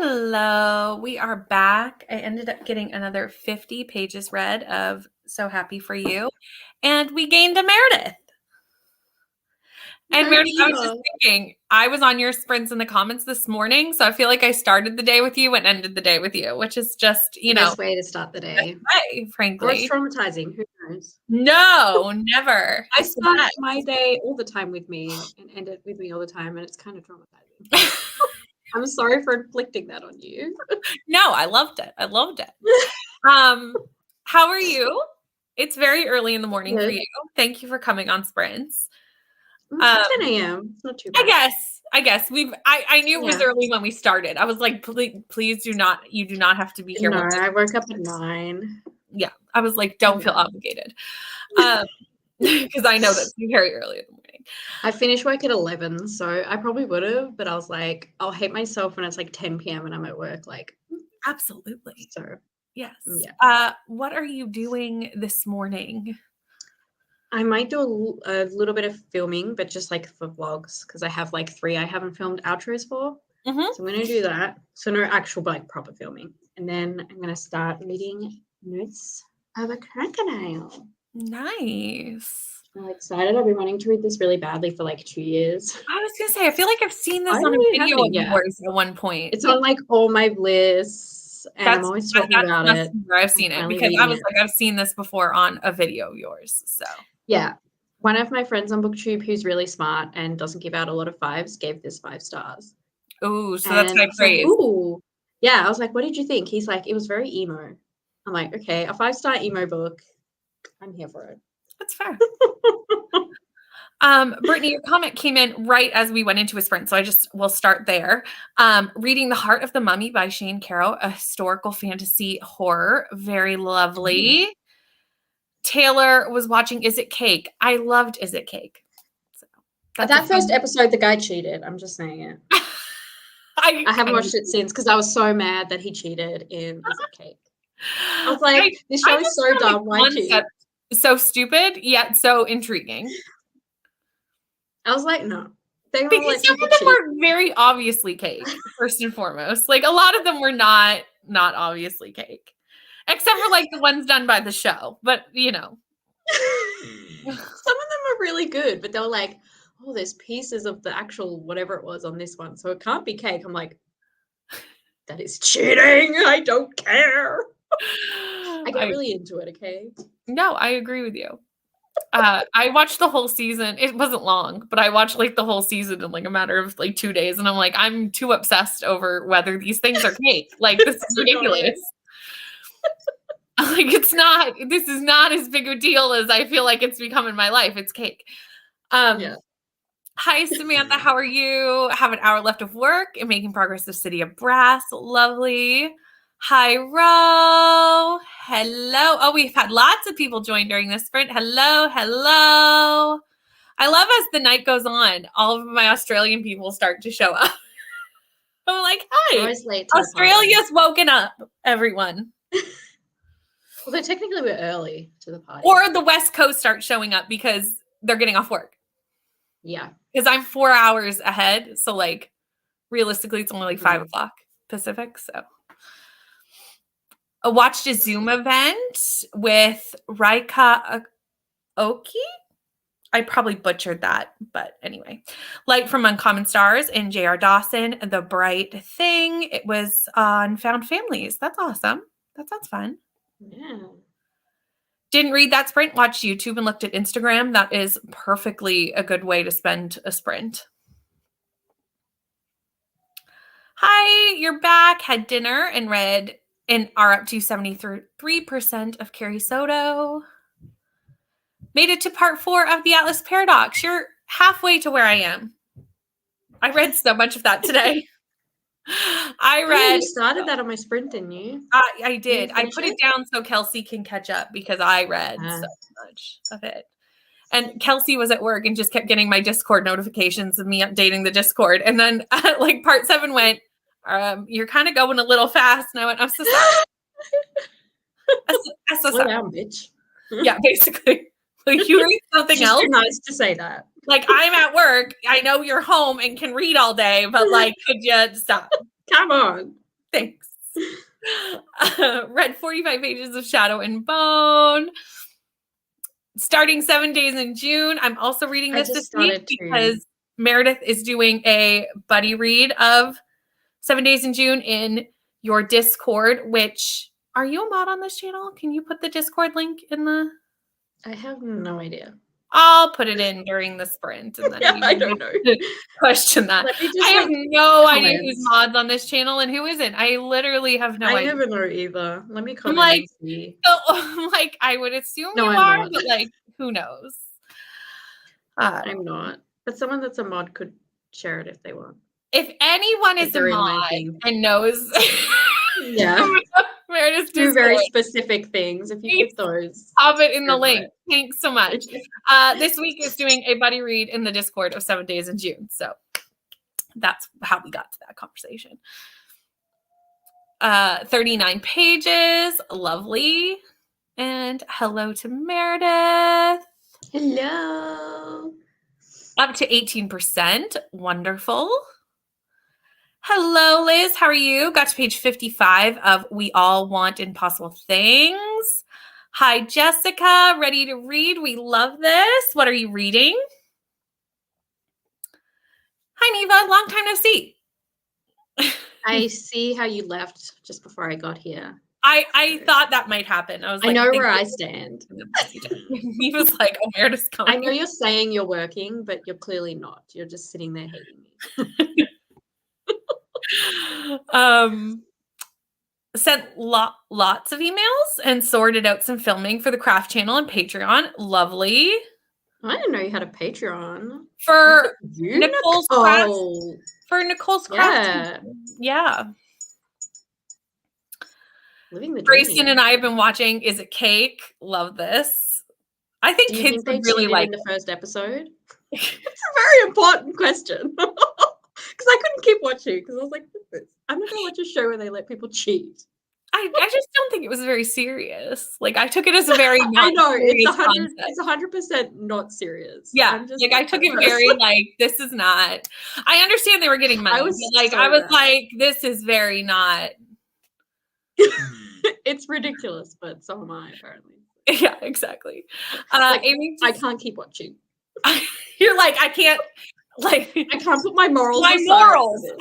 Hello, we are back. I ended up getting another 50 pages read of So Happy for You, and we gained a Meredith. And Meredith, I was just thinking, I was on your sprints in the comments this morning, so I feel like I started the day with you and ended the day with you, which is just, best way to start the day. Way, frankly. Or it's traumatizing. Who knows? No, never. I start my day all the time with me and end it with me all the time, and it's kind of traumatizing. I'm sorry for inflicting that on you. No, I loved it. How are you? It's very early in the morning for you. Thank you for coming on sprints. 10 a.m. It's not too bad. I guess I knew it was early when we started. I was like, please you do not have to be here. No, I woke up at 9. Yeah. I was like, don't feel obligated. Because I know that's very early in the morning. I finished work at 11, so I probably would have, but I was like, I'll hate myself when it's like 10 p.m. and I'm at work. Like, absolutely. So, yes. Yeah. What are you doing this morning? I might do a little bit of filming, but just like for vlogs, because I have like 3 I haven't filmed outros for. Mm-hmm. So I'm going to do that. So no actual like proper filming. And then I'm going to start reading Notes of a Crocodile. Nice. I'm excited. I've been wanting to read this really badly for like 2 years. I was going to say, I feel like I've seen this on a video of yours at one point. It's on like all my lists, and I'm always talking about it. Where I've seen it, because I was like, I've seen this before on a video of yours. So yeah. One of my friends on BookTube who's really smart and doesn't give out a lot of 5s gave this 5 stars. Oh, so that's high praise. Like, ooh. Yeah, I was like, what did you think? He's like, it was very emo. I'm like, okay, a 5-star emo book. I'm here for it. That's fair. Brittany, your comment came in right as we went into a sprint, so we'll start there. Reading The Heart of the Mummy by Shane Carroll, a historical fantasy horror. Very lovely. Taylor was watching Is It Cake? I loved Is It Cake? So that first episode, the guy cheated. I'm just saying it. I haven't watched it since because I was so mad that he cheated in Is It Cake? I was like, this show is so dumb. Why cheat? So stupid, yet so intriguing. I was like, no. Because some of them were very obviously cake, first and foremost. Like, a lot of them were not obviously cake. Except for, like, the ones done by the show. But, you know. Some of them were really good, but they were like, oh, there's pieces of the actual whatever it was on this one, so it can't be cake. I'm like, that is cheating. I don't care. I get really into it, okay? No, I agree with you. I watched the whole season. It wasn't long, but I watched like the whole season in like a matter of like 2 days, and I'm like, I'm too obsessed over whether these things are cake. Like, this is ridiculous. Like, this is not as big a deal as I feel like it's become in my life. It's cake. Hi, Samantha. How are you? Have an hour left of work and making progress to City of Brass. Lovely. Hi, Ro. Hello. Oh, we've had lots of people join during this sprint. Hello. I love as the night goes on, all of my Australian people start to show up. I'm like, hi. Australia's woken up, everyone. Well, they technically were early to the party. Or the West Coast starts showing up because they're getting off work. Yeah. Because I'm 4 hours ahead. So, like, realistically, it's only like 5 o'clock Pacific. So, I watched a Zoom event with Raika Oki. I probably butchered that, but anyway. Light from Uncommon Stars and J.R. Dawson, The Bright Thing. It was on Found Families. That's awesome. That sounds fun. Yeah. Didn't read that sprint, watched YouTube and looked at Instagram. That is perfectly a good way to spend a sprint. Hi, you're back. Had dinner and read and are up to 73% of Carrie Soto. Made it to part 4 of the Atlas Paradox. You're halfway to where I am. I read so much of that today. You started that on my sprint, didn't you? I did. I put it down so Kelsey can catch up because I read so much of it. And Kelsey was at work and just kept getting my Discord notifications of me updating the Discord. And then like part 7 went, you're kind of going a little fast. And I went, I'm so sorry. I'm so sorry. Slow down, bitch. Yeah, basically. Like, you read something Just else. too nice to say that. Like, I'm at work. I know you're home and can read all day, but like, could you stop? Come on. Thanks. Read 45 pages of Shadow and Bone. Starting 7 days in June. I'm also reading this week because Meredith is doing a buddy read of 7 days in June in your Discord, which, are you a mod on this channel? Can you put the Discord link in the... I have no idea. I'll put it in during the sprint. And then Yeah, I don't know. Question that. I have no idea who's mods on this channel and who isn't. I literally have no idea. I never know either. Let me comment like, and see. I'm like, I would assume you are, but like, who knows? I'm not. But someone that's a mod could share it if they want. If anyone is a mod and knows... Yeah. Do very specific things. If you get those, pop it in the link. Thanks so much. This week is doing a buddy read in the Discord of 7 days in June. So that's how we got to that conversation. 39 pages. Lovely. And hello to Meredith. Hello. Up to 18%. Wonderful. Hello, Liz. How are you? Got to page 55 of We All Want Impossible Things. Hi, Jessica. Ready to read? We love this. What are you reading? Hi, Neva. Long time no see. I see how you left just before I got here. I thought that might happen. I was like, I know where I stand. Neva's like, oh, Meredith's coming. I know you're saying you're working, but you're clearly not. You're just sitting there hating me. Sent lots of emails and sorted out some filming for the craft channel and Patreon. Lovely. I didn't know you had a Patreon for Nicole's craft. For Nicole's craft. Yeah. Living the dream. Grayson and I have been watching Is It Cake? Love this. I think kids would really like the first episode. It's a very important question. Because I couldn't keep watching because I was like, I'm not going to watch a show where they let people cheat. I just don't think it was very serious. Like, I took it as a very I know, it's 100% not serious. Yeah, like, I took it very, like, this is not... I understand they were getting money. I was like, this is very not... It's ridiculous, but so am I, apparently. Yeah, exactly. Amy I can't keep watching. You're like, I can't... Like, I can't put my morals aside.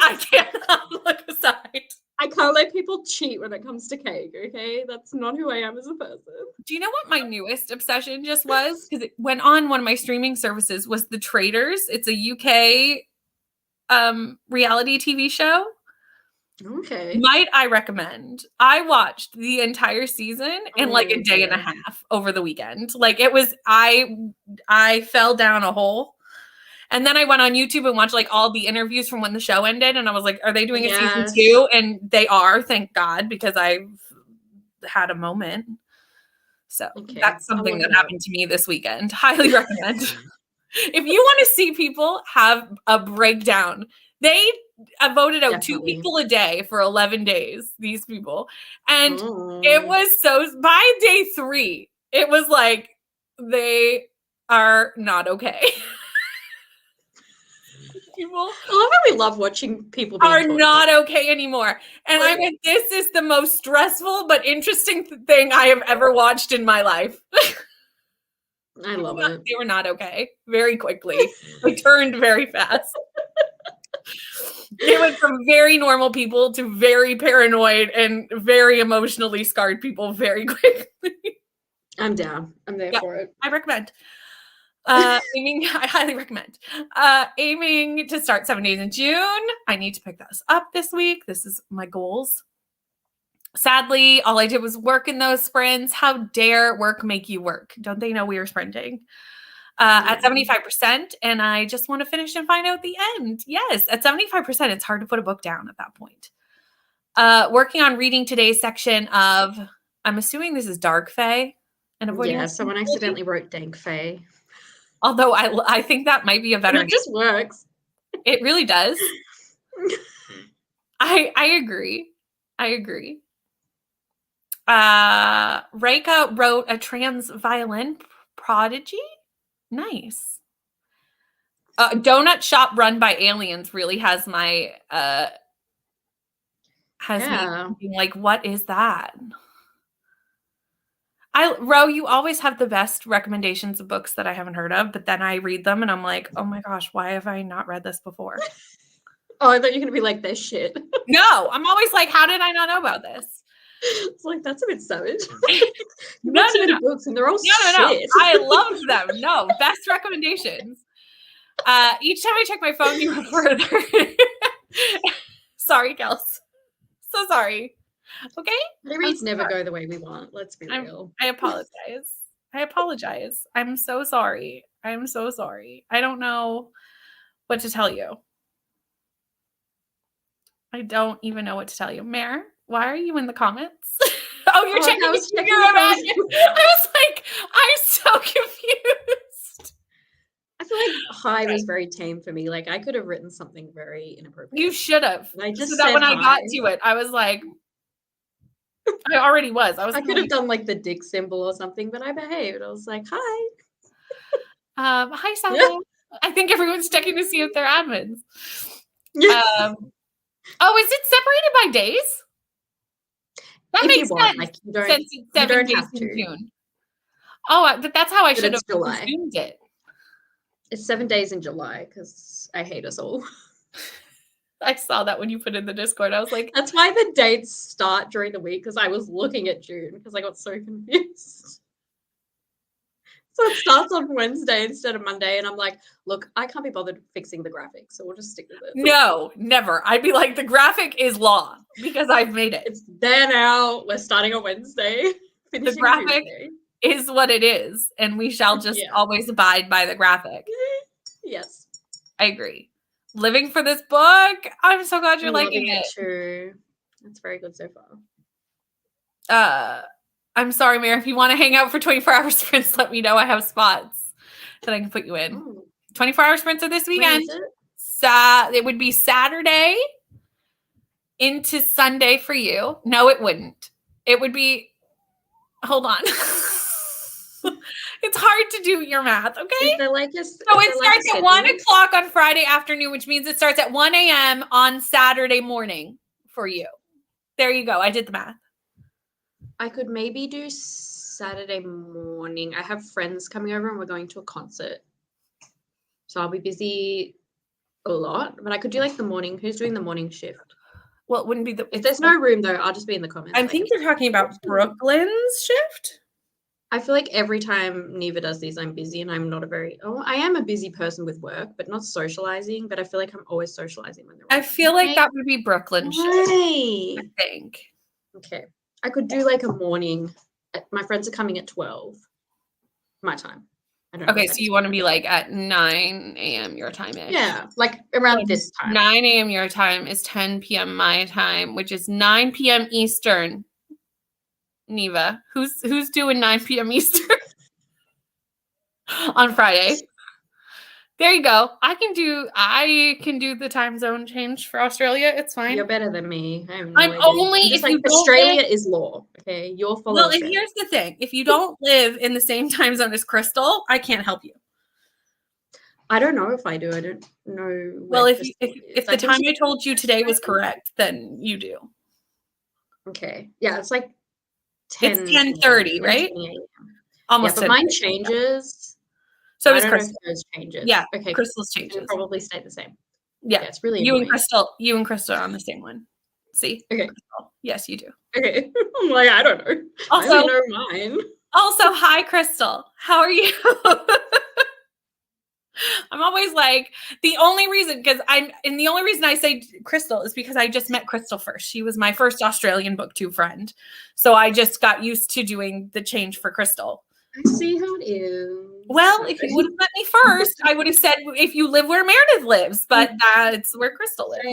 I cannot look aside. I can't let people cheat when it comes to cake, okay? That's not who I am as a person. Do you know what my newest obsession just was? Because it went on one of my streaming services, was The Traitors. It's a UK reality TV show. Okay. Might I recommend? I watched the entire season in like a day and a half over the weekend. Like, it was, I fell down a hole. And then I went on YouTube and watched like all the interviews from when the show ended. And I was like, are they doing a season 2? And they are, thank God, because I've had a moment. So that's something that happened to me this weekend. Highly recommend. If you want to see people have a breakdown, they voted out 2 people a day for 11 days, these people. And it was by day 3, it was like, they are not okay. People I love how we love watching people are not okay anymore. And I mean, this is the most stressful but interesting thing I have ever watched in my life. I love it. They were not okay very quickly. They turned very fast. They went from very normal people to very paranoid and very emotionally scarred people very quickly. I'm down. I'm there for it. I recommend. I highly recommend. Aiming to start 7 days in June. I need to pick this up this week. This is my goals. Sadly, all I did was work in those sprints. How dare work make you work? Don't they know we were sprinting? At 75%, and I just want to finish and find out the end. Yes, at 75%, it's hard to put a book down at that point. Working on reading today's section of, I'm assuming this is Dark Fae. Yeah, someone accidentally wrote Dank Fae. Although I think that might be a better name. It just works. It really does. I agree. Reika wrote a trans violin prodigy. Nice. Donut shop run by aliens really has my has me thinking, like, what is that? Ro, you always have the best recommendations of books that I haven't heard of, but then I read them and I'm like, oh my gosh, why have I not read this before? Oh, I thought you were gonna be like, they're shit. No, I'm always like, how did I not know about this? It's like, that's a bit savage. No, books and they're all shit. I loved them. No, best recommendations. Each time I check my phone, you refer further. Sorry, Kels. So sorry. Okay? The reads never go the way we want. Let's be real. I apologize. I'm so sorry. I'm so sorry. I don't know what to tell you. I don't even know what to tell you. Mare, why are you in the comments? Oh, you're checking. I was like, I'm so confused. I feel like hi was very tame for me. Like, I could have written something very inappropriate. You should have. I just so that when I got to it, I was like, I already was. I could have done like the dick symbol or something, but I behaved. I was like, hi. Hi, Sally. I think everyone's checking to see if they're admins. Oh, is it separated by days? That makes sense. Like, since it's 7 days in June. Oh, but that's how I should have assumed it. It's 7 days in July because I hate us all. I saw that when you put in the Discord. I was like, that's why the dates start during the week, because I was looking at June because I got so confused. So it starts on Wednesday instead of Monday, and I'm like, look, I can't be bothered fixing the graphic, so we'll just stick with it. No, never. I'd be like, the graphic is law because I've made it. It's there now. We're starting on Wednesday. The graphic is what it is, and we shall just always abide by the graphic. Yes. I agree. Living for this book. I'm so glad you're liking it. True. That's very good so far. I'm sorry, Mare. If you want to hang out for 24-hour sprints, let me know. I have spots that I can put you in. 24-hour sprints are this weekend. It would be Saturday into Sunday for you. No, it wouldn't. It would be. Hold on. It's hard to do your math, okay? So it starts at 1 o'clock on Friday afternoon, which means it starts at 1 a.m. on Saturday morning for you. There you go. I did the math. I could maybe do Saturday morning. I have friends coming over and we're going to a concert. So I'll be busy a lot, but I could do like the morning. Who's doing the morning shift? Well, it wouldn't be if there's no room though, I'll just be in the comments. I think you're talking about Brooklyn's shift. I feel like every time Neva does these, I'm busy, and I'm not I am a busy person with work, but not socializing. But I feel like I'm always socializing when they're I feel like that would be Brooklyn's shift. I think. Okay. I could do like a morning. My friends are coming at 12 my time. I don't know. Okay, so you want to be like at 9 a.m. your time-ish. Yeah, like around this time. 9 a.m. your time is 10 p.m. my time, which is 9 p.m. Eastern. Neva, who's doing 9 p.m. Eastern on Friday? There you go. I can do the time zone change for Australia. It's fine. You're better than me. I'm only if you Australia is law. Okay, you're following. Well, and here's the thing: if you don't live in the same time zone as Crystal, I can't help you. I don't know if I do. I don't know. Well, if the time I told you today was correct, then you do. Okay. Yeah, it's like 10. It's 10:30, right? Almost. Yeah, but mine changes. So does Crystal. Changes. Yeah. Okay. Crystal's changes. It'll probably stay the same. Yeah. It's really you and Crystal are on the same one. See? Okay. Crystal. Yes, you do. Okay. I'm like, I don't know. Also, I don't know mine. Also, hi, Crystal. How are you? I'm always like, the only reason I say Crystal is because I just met Crystal first. She was my first Australian booktube friend. So I just got used to doing the change for Crystal. I see how it is. Well, if you would have met me first, I would have said if you live where Meredith lives, but that's where Crystal lives.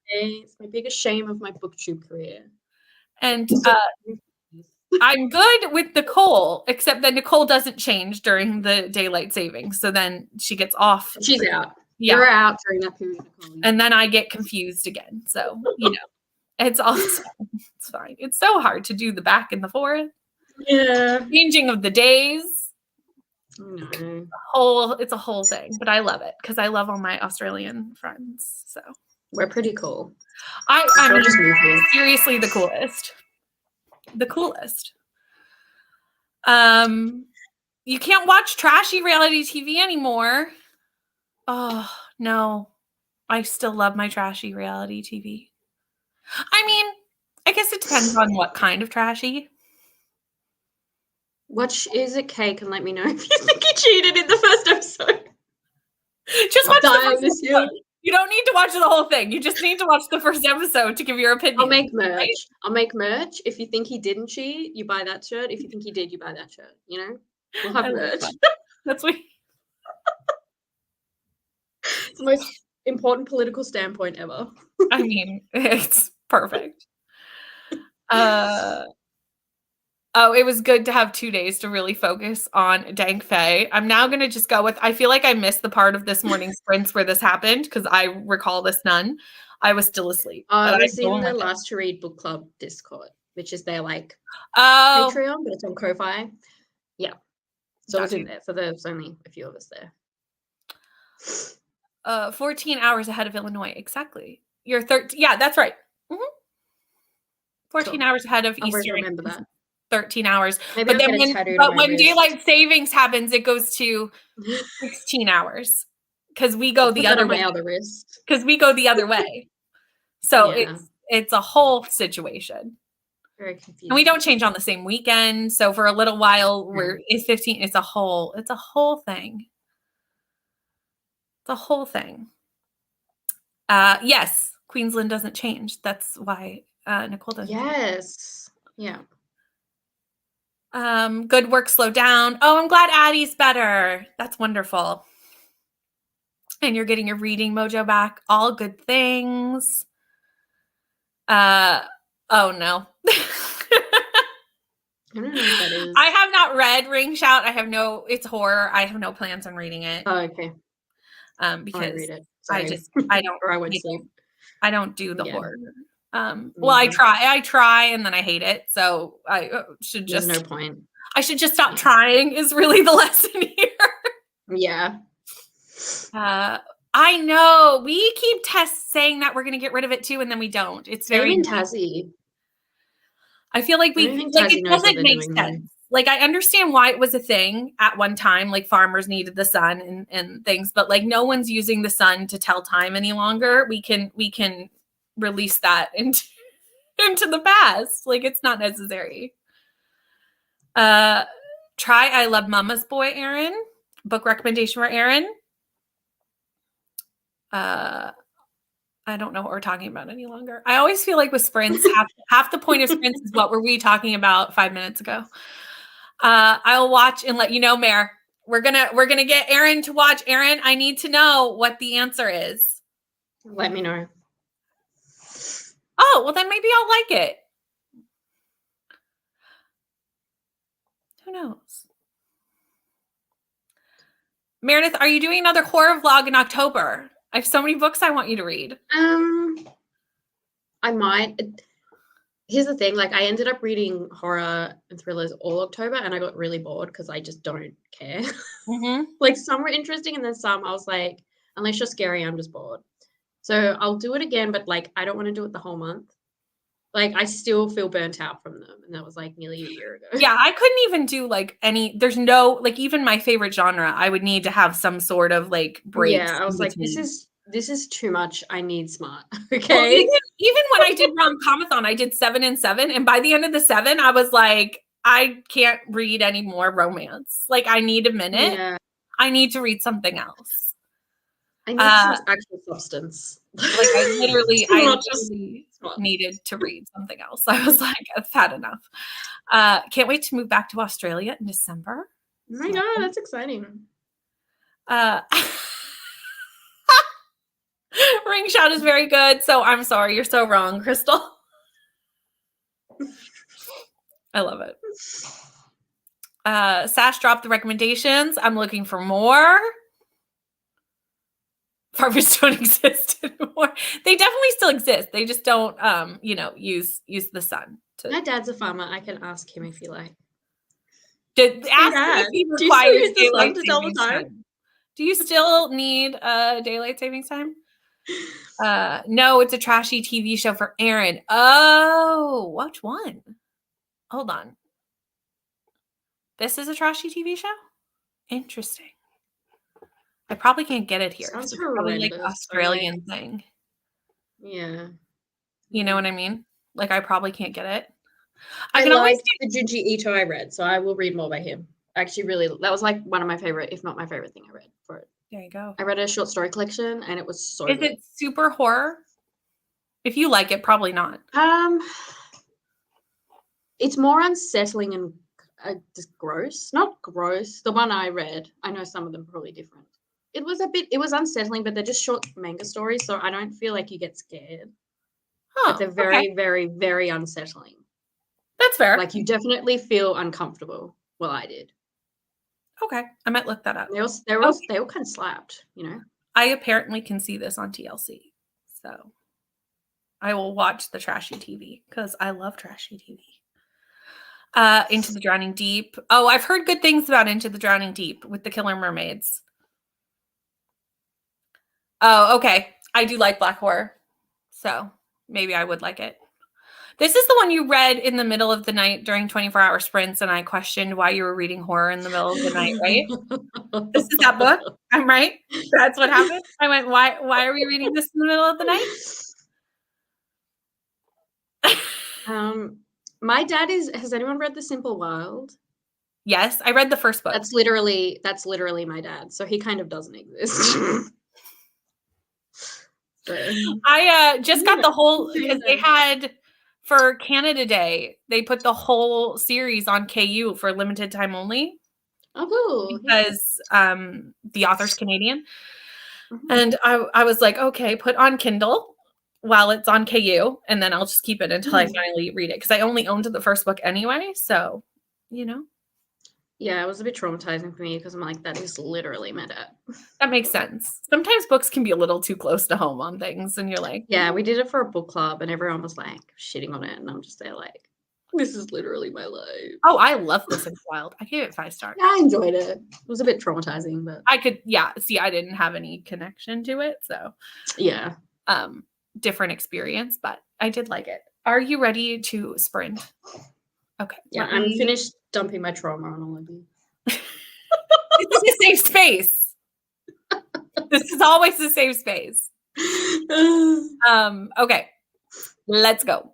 It's my biggest shame of my booktube career. And I'm good with Nicole, except that Nicole doesn't change during the daylight savings. So then she gets off. She's out. Yeah. You're out during that period. And then I get confused again. So, it's fine. It's so hard to do the back and the forth. Yeah. Changing of the days. No. It's a whole thing, but I love it because I love all my Australian friends. So We're pretty cool. I I'll mean, just move here. seriously, the coolest. The coolest. You can't watch trashy reality TV anymore. Oh, no. I still love my trashy reality TV. I mean, I guess it depends on what kind of trashy. Watch Is It Cake and let me know if you think he cheated in the first episode. Just watch the Dying first this year. episode. You don't need to watch the whole thing. You just need to watch the first episode to give your opinion. I'll make merch. right? I'll make merch. If you think he didn't cheat, you buy that shirt. If you think he did, you buy that shirt. You know? We'll have I love merch. that. That's what. It's the most important political standpoint ever. I mean, it's perfect. It was good to have 2 days to really focus on Dank Fae. I'm now going to just go with, I feel like I missed the part of this morning's sprints where this happened because I recall this none. I was still asleep. I but was I'm in going the with it. Last to Read book club Discord, which is their like Oh, Patreon, but it's on Ko-Fi. Yeah. So I was Got in there. So there's only a few of us there. 14 hours ahead of Illinois. Exactly. You're 13. Yeah, that's right. 14 Cool. hours ahead of I'll always Eastern. remember that. 13 hours. Maybe But I'll then get it tattooed but on my when wrist. daylight savings happens, it goes to 16 hours because we go I'll the put that other on way. my other wrist. Because we go the other way. So Yeah. it's a whole situation. Very confusing. And we don't change on the same weekend. So for a little while it's 15. It's a whole thing. It's a whole thing. Yes, Queensland doesn't change. That's why Nicole doesn't. Yes. Yeah. Good work, slow down. Oh, I'm glad Addie's better. That's wonderful. And you're getting your reading mojo back. All good things. Oh no. I don't know what that is. I have not read Ring Shout. It's horror. I have no plans on reading it. Oh, okay. Because read it. I don't or I won't sleep. I don't do the horror. Well, Mhm. I try and then I hate it. So I should There's just no point. I should just stop trying is really the lesson here. Yeah. I know. We keep saying that we're going to get rid of it too, and then we don't. It's very Same in Tassie. I feel like I don't think it Tassie knows what doesn't they're make doing, sense. though. Like I understand why it was a thing at one time, like farmers needed the sun and things, but like no one's using the sun to tell time any longer. We can release that into the past. Like it's not necessary. Try I Love Mama's Boy, Erin. Book recommendation for Erin. I don't know what we're talking about any longer. I always feel like with sprints, half the point of sprints is what were we talking about 5 minutes ago? I'll watch and let you know, Mare. We're gonna get Erin to watch. Erin, I need to know what the answer is. Let me know. Oh, well then maybe I'll like it. Who knows? Meredith, are you doing another horror vlog in October? I have so many books I want you to read. I might. Here's the thing, like I ended up reading horror and thrillers all October and I got really bored because I just don't care. Mm-hmm. Like some were interesting and then some I was like, unless you're scary, I'm just bored. So I'll do it again, but like I don't want to do it the whole month. Like I still feel burnt out from them. And that was like nearly a year ago. Yeah, I couldn't even do like there's no, like even my favorite genre, I would need to have some sort of like break. Yeah, I was like, this is too much. I need smart. Okay. Well, even when I did rom-comathon, I did 7 and 7. And by the end of the 7, I was like, I can't read any more romance. Like I need a minute. Yeah. I need to read something else. I need some actual substance. Like I literally Not just needed to read something else. I was like, I've had enough. Can't wait to move back to Australia in December. Oh my God, that's exciting. Ring Shout is very good. So I'm sorry. You're so wrong, Crystal. I love it. Sash dropped the recommendations. I'm looking for more. Farmers don't exist anymore. They definitely still exist. They just don't, use the sun. My dad's a farmer. I can ask him if you like. Ask him if he Do you still requires use the sun daylight to tell the savings time? time. Do you still need daylight savings time? No, it's a trashy TV show for Aaron. Oh, which one? Hold on. This is a trashy TV show? Interesting. I probably can't get it here. Sounds It's probably like horrendous. Australian thing. Yeah. You know what I mean? Like I probably can't get it. I can always liked the Junji Ito I read, so I will read more by him. Actually, really, that was like one of my favorite, if not my favorite thing I read for it. There you go. I read a short story collection, and it was so Is good. it super horror? If you like it, probably not. It's more unsettling and just gross. Not gross. The one I read, I know some of them are probably different. It was unsettling, but they're just short manga stories, so I don't feel like you get scared. Oh, But they're very, very, very unsettling. That's fair. Like you definitely feel uncomfortable. Well, I did. Okay, I might look that up. They all kind of slapped, you know. I apparently can see this on TLC, so I will watch the trashy TV because I love trashy TV. Into the Drowning Deep. Oh, I've heard good things about Into the Drowning Deep with the killer mermaids. Oh, okay. I do like black horror, so maybe I would like it. This is the one you read in the middle of the night during 24-hour sprints, and I questioned why you were reading horror in the middle of the night, right? This is that book? I'm right? That's what happened? I went, why are we reading this in the middle of the night? My dad has anyone read The Simple Wild? Yes, I read the first book. That's literally my dad, so he kind of doesn't exist. I just got the whole, because they had, for Canada Day, they put the whole series on KU for limited time only. Oh, cool. Because the author's Canadian. And I was like, okay, put on Kindle while it's on KU, and then I'll just keep it until I finally read it. Because I only owned the first book anyway, so, you know. Yeah, it was a bit traumatizing for me because I'm like, that is literally my dad. That makes sense. Sometimes books can be a little too close to home on things, and you're like, yeah, we did it for a book club, and everyone was like shitting on it, and I'm just there like, this is literally my life. Oh, I love this in Wild. I gave it 5 stars. Yeah, I enjoyed it. It was a bit traumatizing, but I could, see, I didn't have any connection to it, so yeah, different experience, but I did like it. Are you ready to sprint? Okay. Yeah, I'm finished dumping my trauma on all of you. This is a safe space. This is always a safe space. Okay. Let's go.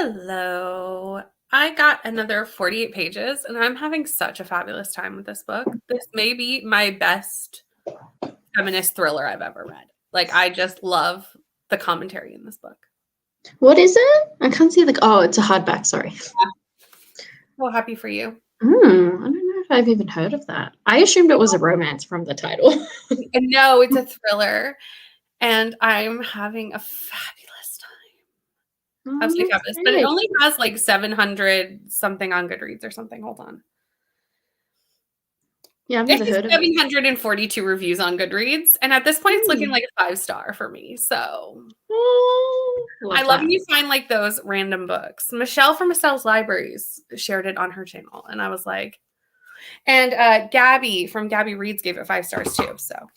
Hello. I got another 48 pages and I'm having such a fabulous time with this book. This may be my best feminist thriller I've ever read. Like, I just love the commentary in this book. What is it? I can't see oh, it's a hardback, sorry. So happy for you. I don't know if I've even heard of that. I assumed it was a romance from the title. No, it's a thriller. And I'm having a fabulous time. Absolutely fabulous. But it only has like 700 something on Goodreads or something. Hold on. Yeah, I've never heard of it. 742 reviews on Goodreads. And at this point, it's looking like a 5-star for me. So I love when you find like those random books. Michelle from Michelle's Libraries shared it on her channel. And I was like, and Gabby from Gabby Reads gave it 5 stars too. So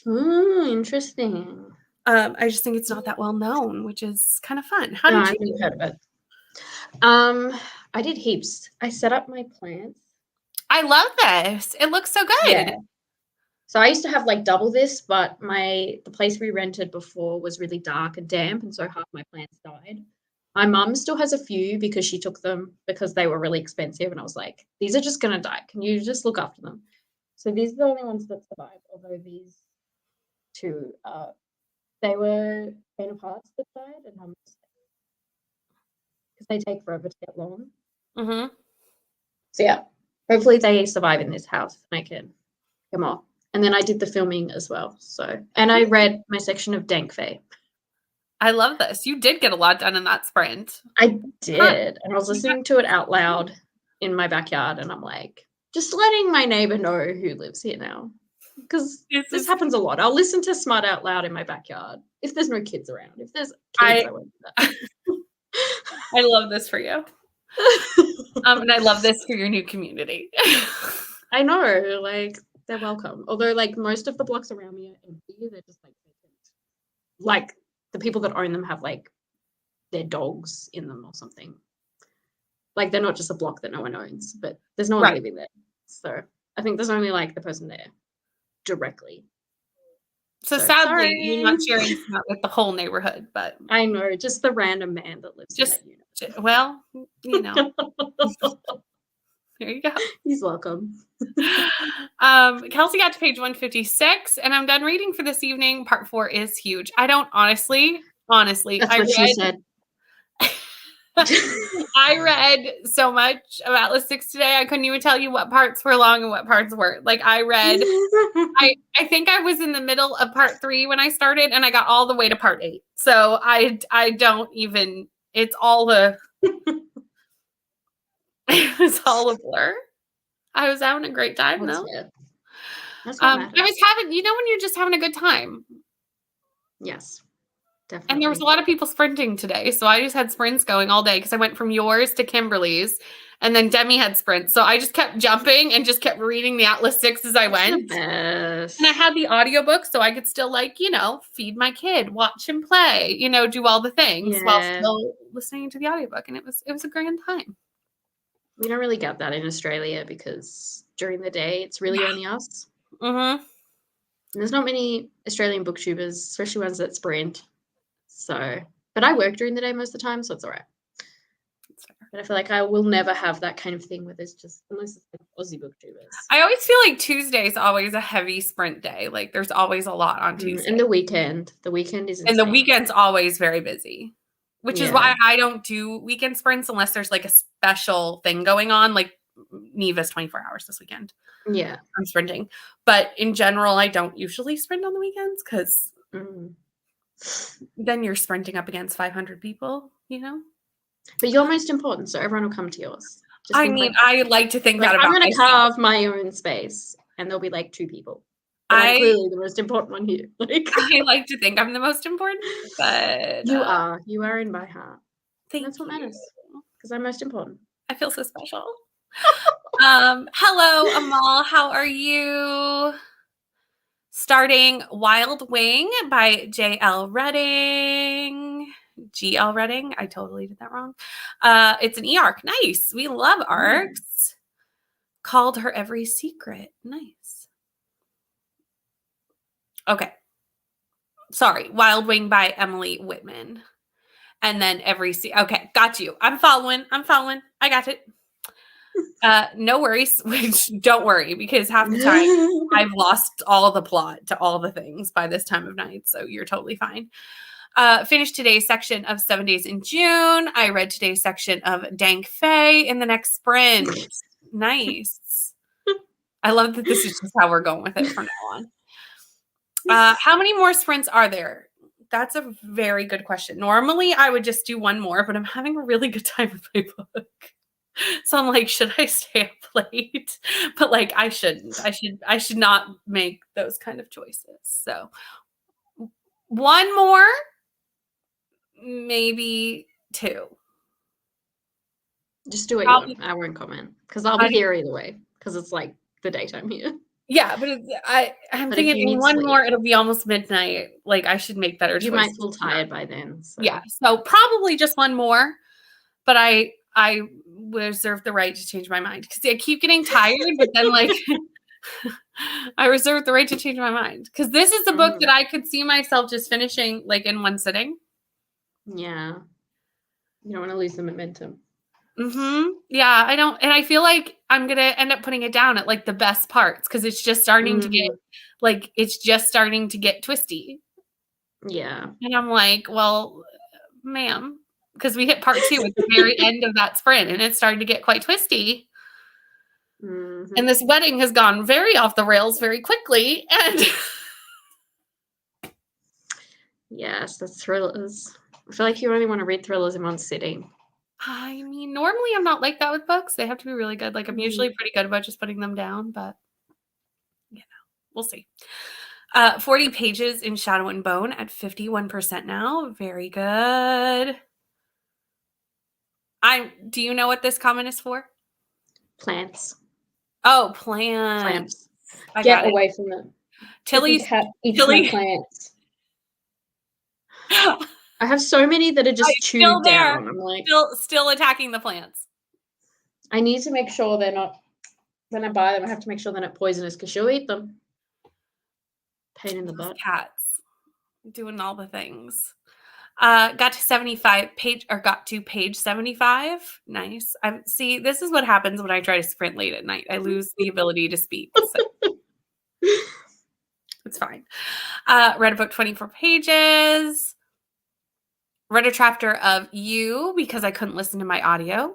interesting. I just think it's not that well known, which is kind of fun. How did you heard of it? I did heaps. I set up my plants. I love this. It looks so good. Yeah. So I used to have like double this, but the place we rented before was really dark and damp, and so half my plants died. My mum still has a few because she took them because they were really expensive, and I was like, these are just gonna die. Can you just look after them? So these are the only ones that survived, although these two they were fainter parts that died, and because they take forever to get long. Mm-hmm. So yeah, hopefully they survive in this house and I can get more. And then I did the filming as well. And I read my section of Dank Fae. I love this. You did get a lot done in that sprint. I did. And I was listening to it out loud in my backyard, and I'm like, just letting my neighbor know who lives here now. Because this happens a lot. I'll listen to Smart out loud in my backyard if there's no kids around. If there's kids, I won't do that. I love this for you. And I love this for your new community. I know, like, they're welcome. Although, like, most of the blocks around me are empty. They're just, like, vacant. Like, the people that own them have, like, their dogs in them or something. Like, they're not just a block that no one owns, but there's no one living there. So I think there's only, like, the person there directly. So sadly, you're not sharing that with the whole neighborhood, but I know, just the random man that lives in that unit. Well, you know. There you go. He's welcome. Kelsey got to page 156, and I'm done reading for this evening. Part 4 is huge. I don't honestly. That's what she said. I read so much of Atlas 6 today. I couldn't even tell you what parts were long and what parts weren't. Like, I read, I think I was in the middle of part 3 when I started, and I got all the way to part 8. So I don't even, it's all a blur. I was having a great time though. That's I was having, when you're just having a good time. Yes. Definitely. And there was a lot of people sprinting today. So I just had sprints going all day because I went from yours to Kimberly's, and then Demi had sprints. So I just kept jumping and just kept reading the Atlas 6 as I went. And I had the audiobook so I could still feed my kid, watch him play, do all the things while still listening to the audiobook. And it was a grand time. We don't really get that in Australia because during the day it's really only us. Mm-hmm. And there's not many Australian booktubers, especially ones that sprint. So, but I work during the day most of the time, so it's all right. But I feel like I will never have that kind of thing where there's just, unless it's like Aussie booktubers. I always feel like Tuesday's always a heavy sprint day. Like, there's always a lot on Tuesday. And the weekend is insane. And the weekend's always very busy, which is why I don't do weekend sprints unless there's like a special thing going on. Like, Neva's 24 hours this weekend. Yeah. I'm sprinting. But in general, I don't usually sprint on the weekends because then you're sprinting up against 500 people, But you're most important, so everyone will come to yours. I like to think that about I'm going to carve my own space, and there'll be like 2 people. I'm clearly the most important one here. I like to think I'm the most important, but you are. You are in my heart. That's what matters. Because I'm most important. I feel so special. Hello, Amal. How are you? Starting Wild Wing by J.L. Redding. G.L. Redding. I totally did that wrong. It's an e-arc. Nice. We love arcs. Called Her Every Secret. Nice. Okay. Sorry. Wild Wing by Emily Whitman. And then okay, got you. I'm following. I got it. No worries. Don't worry, because half the time I've lost all the plot to all the things by this time of night. So you're totally fine. Finished today's section of 7 Days in June. I read today's section of Dank Fae in the next sprint. Nice. I love that this is just how we're going with it from now on. How many more sprints are there? That's a very good question. Normally, I would just do one more, but I'm having a really good time with my book. So I'm like, should I stay up late? But like, I shouldn't. I should not make those kind of choices. So one more, maybe two. Just do what you want. I won't comment because I'll be here either way because it's like the daytime here. Yeah, but I'm thinking in one more, it'll be almost midnight. Like I should make better choices. You might feel tired by then. So. Yeah, so probably just one more, but I reserve the right to change my mind because I keep getting tired, but then like I reserve the right to change my mind because this is a book that I could see myself just finishing like in one sitting. Yeah, you don't want to lose the momentum. Yeah, I don't, and I feel like I'm gonna end up putting it down at like the best parts because it's just starting to get like twisty. Yeah, and I'm like, well, ma'am, because we hit part 2 at the very end of that sprint, and it's starting to get quite twisty. And this wedding has gone very off the rails very quickly, and yes, the thrillers. I feel like you only want to read thrillers in one sitting. I mean, normally I'm not like that with books. They have to be really good. Like I'm usually pretty good about just putting them down, but we'll see. 40 pages in Shadow and Bone at 51% now. Very good. Do you know what this comment is for? Plants. Oh, plants. Get away from them. Tilly's my plants. I have so many that are just chewed down. I'm like still attacking the plants. I need to make sure they're not. When I buy them, I have to make sure they're not poisonous because she'll eat them. Pain in the butt. Cats doing all the things. Got to page 75. Nice. See, this is what happens when I try to sprint late at night. I lose the ability to speak. So. It's fine. Read about 24 pages. Read a chapter of You because I couldn't listen to my audio.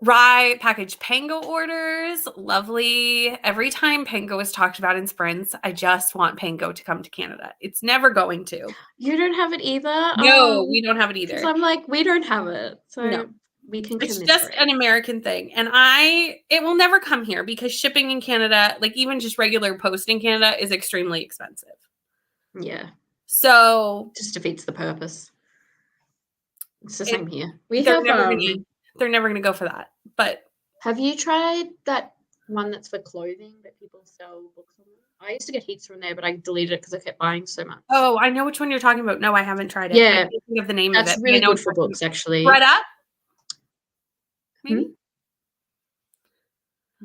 Rye packaged Pango orders. Lovely. Every time Pango is talked about in sprints, I just want Pango to come to Canada. It's never going to. You don't have it either? No, we don't have it either. I'm like, we don't have it. So no. We can It's just an American thing. And it will never come here because shipping in Canada, like even just regular post in Canada, is extremely expensive. Yeah. So just defeats the purpose. It's the same here. They're never going to go for that. But have you tried that one that's for clothing that people sell books on? I used to get heaps from there, but I deleted it because I kept buying so much. Oh, I know which one you're talking about. No, I haven't tried it. Yeah. I can't think of the name of it. That's really good for books, actually. Read Up? Maybe?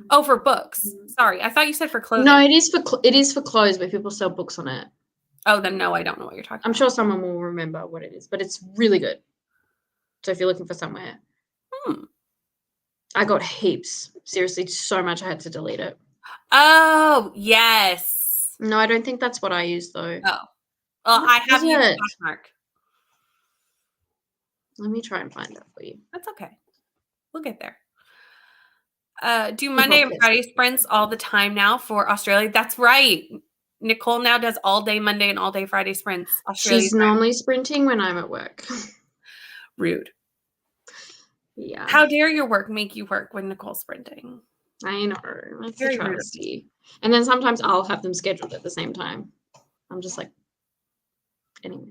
Oh, for books. Sorry. I thought you said for clothing. No, it is for clothes, but people sell books on it. Oh, then no, I don't know what you're talking about. I'm sure someone will remember what it is, but it's really good. So if you're looking for somewhere. I got heaps. Seriously, so much I had to delete it. Oh, yes. No, I don't think that's what I use, though. Oh. Well, I have used Poshmark. Let me try and find that for you. That's okay. We'll get there. Do Monday and Friday sprints all the time now for Australia? That's right. Nicole now does all day Monday and all day Friday sprints. She's normally sprinting when I'm at work. Rude. Yeah. How dare your work make you work when Nicole's sprinting? I know. That's a travesty. And then sometimes I'll have them scheduled at the same time. I'm just like, anyway.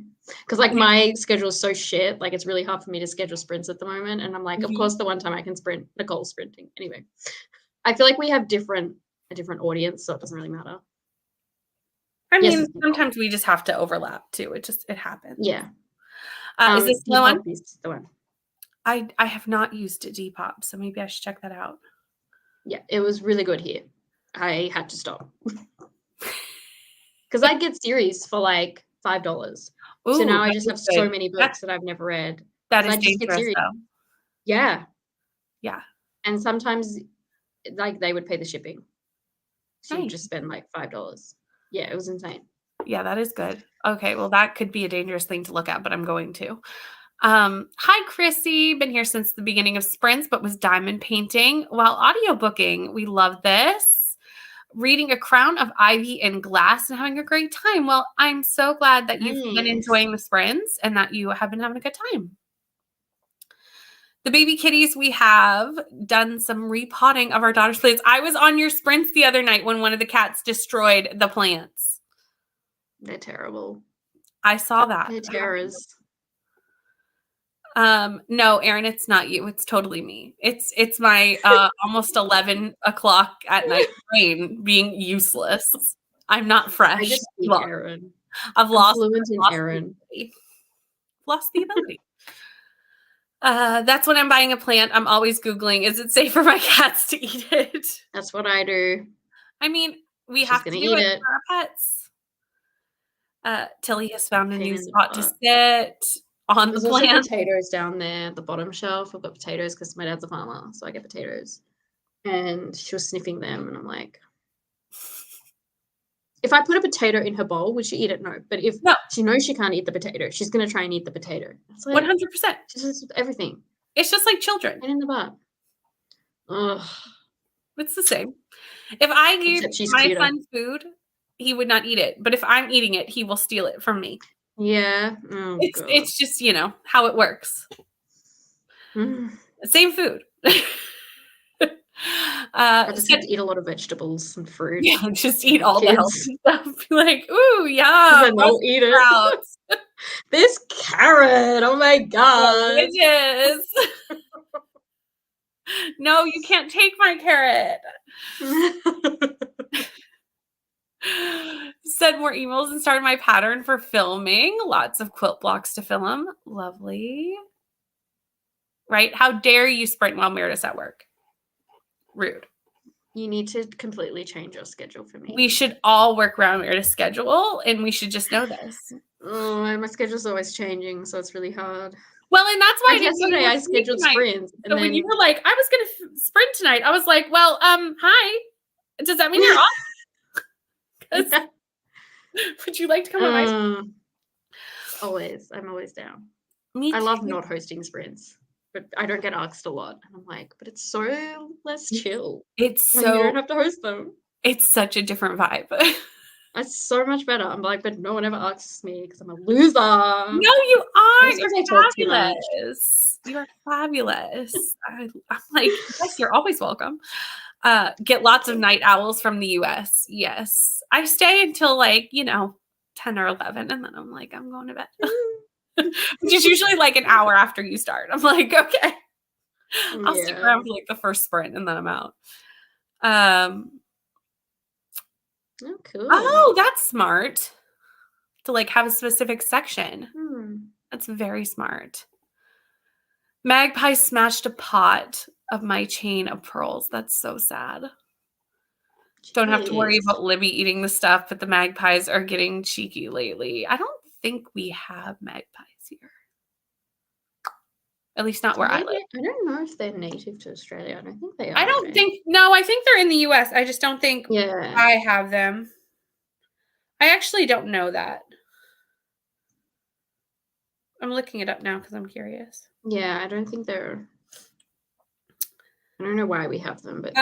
Because like my schedule is so shit. Like it's really hard for me to schedule sprints at the moment. And I'm like, of course, the one time I can sprint, Nicole's sprinting. Anyway, I feel like we have a different audience, so it doesn't really matter. I mean, sometimes we just have to overlap too. It happens. Yeah. Is this the one? The one. I have not used Depop, so maybe I should check that out. Yeah, it was really good here. I had to stop. Because I get series for like $5. So Ooh, now I that just is have so good. many books that I've never read. That 'Cause is I just get dangerous, serious. though. Yeah. Yeah. And sometimes, like, they would pay the shipping. So you Nice. just spend, like, $5. Yeah, it was insane. Yeah, that is good. Okay, well, that could be a dangerous thing to look at, but I'm going to. Hi, Chrissy. Been here since the beginning of sprints, but was diamond painting while audiobooking. We love this. Reading A Crown of Ivy and Glass and having a great time. Well, I'm so glad that you've been Nice. enjoying the sprints and that you have been having a good time. The baby kitties, we have done some repotting of our daughter's plants. I was on your sprints the other night when one of the cats destroyed the plants. They're terrible. I saw that. They're terrors. No, Erin, it's not you. It's totally me. It's my almost 11 o'clock at night brain being useless. I'm not fresh. I just speak Erin. I've lost fluent in the Erin. ability. Lost the ability. That's when I'm buying a plant. I'm always Googling, is it safe for my cats to eat it? That's what I do. I mean, we She's have to gonna do eat it it. for our pets. Tilly has found a Pain new in the spot to butt. sit on the There's also plant. potatoes down there at the bottom shelf. I've got potatoes because my dad's a farmer, so I get potatoes. And she was sniffing them, and I'm like, if I put a potato in her bowl, would she eat it? No. But if No. she knows she can't eat the potato, she's going to try and eat the potato. It's like 100%. She does with everything. It's just like children. Pain in the butt. Ugh. It's the same. If I gave Except she's my cuter. son food, he would not eat it. But if I'm eating it, he will steal it from me. Yeah. Oh, God. It's just, how it works. Mm. Same food. I just have to eat a lot of vegetables and fruit. Yeah, just eat all the Kids. healthy stuff. Be like, ooh, yeah. Then they'll eat it. Sprouts. This carrot. Oh my God. Delicious. No, you can't take my carrot. Send more emails and started my pattern for filming. Lots of quilt blocks to film. Lovely. Right? How dare you sprint while Meredith's at work? Rude. You need to completely change your schedule for me. We should all work around Meredith's schedule, and we should just know this. Oh, my schedule's always changing, so it's really hard. Well, and that's why Like yesterday I scheduled sprints. So And when then you were like, I was going to sprint tonight, I was like, well, hi. Does that mean you're off? 'Cause would you like to come on my Always. I'm always down. Me I love too. not hosting sprints, but I don't get asked a lot. And I'm like, but it's so less chill. It's When you don't have to host them. it's such a different vibe. It's so much better. I'm like, but no one ever asks me because I'm a loser. No, you aren't. Because You're I talk too much. fabulous. You are fabulous. I'm like, yes, you're always welcome. Get lots of night owls from the US. Yes. I stay until 10 or 11, and then I'm like, I'm going to bed. Which is usually like an hour after you start. I'm like, okay. I'll stick around for the first sprint, and then I'm out. Oh, cool. Oh, that's smart. To have a specific section. That's very smart. Magpie smashed a pot of my chain of pearls. That's so sad. Don't have to worry about Libby eating the stuff, but the magpies are getting cheeky lately. I don't think we have magpies here. At least not where I live. I don't know if they're native to Australia. I don't think they are. I don't think, no, I think they're in the US. I just don't think I have them. I actually don't know that. I'm looking it up now because I'm curious. Yeah, I don't think they're. I don't know why we have them, but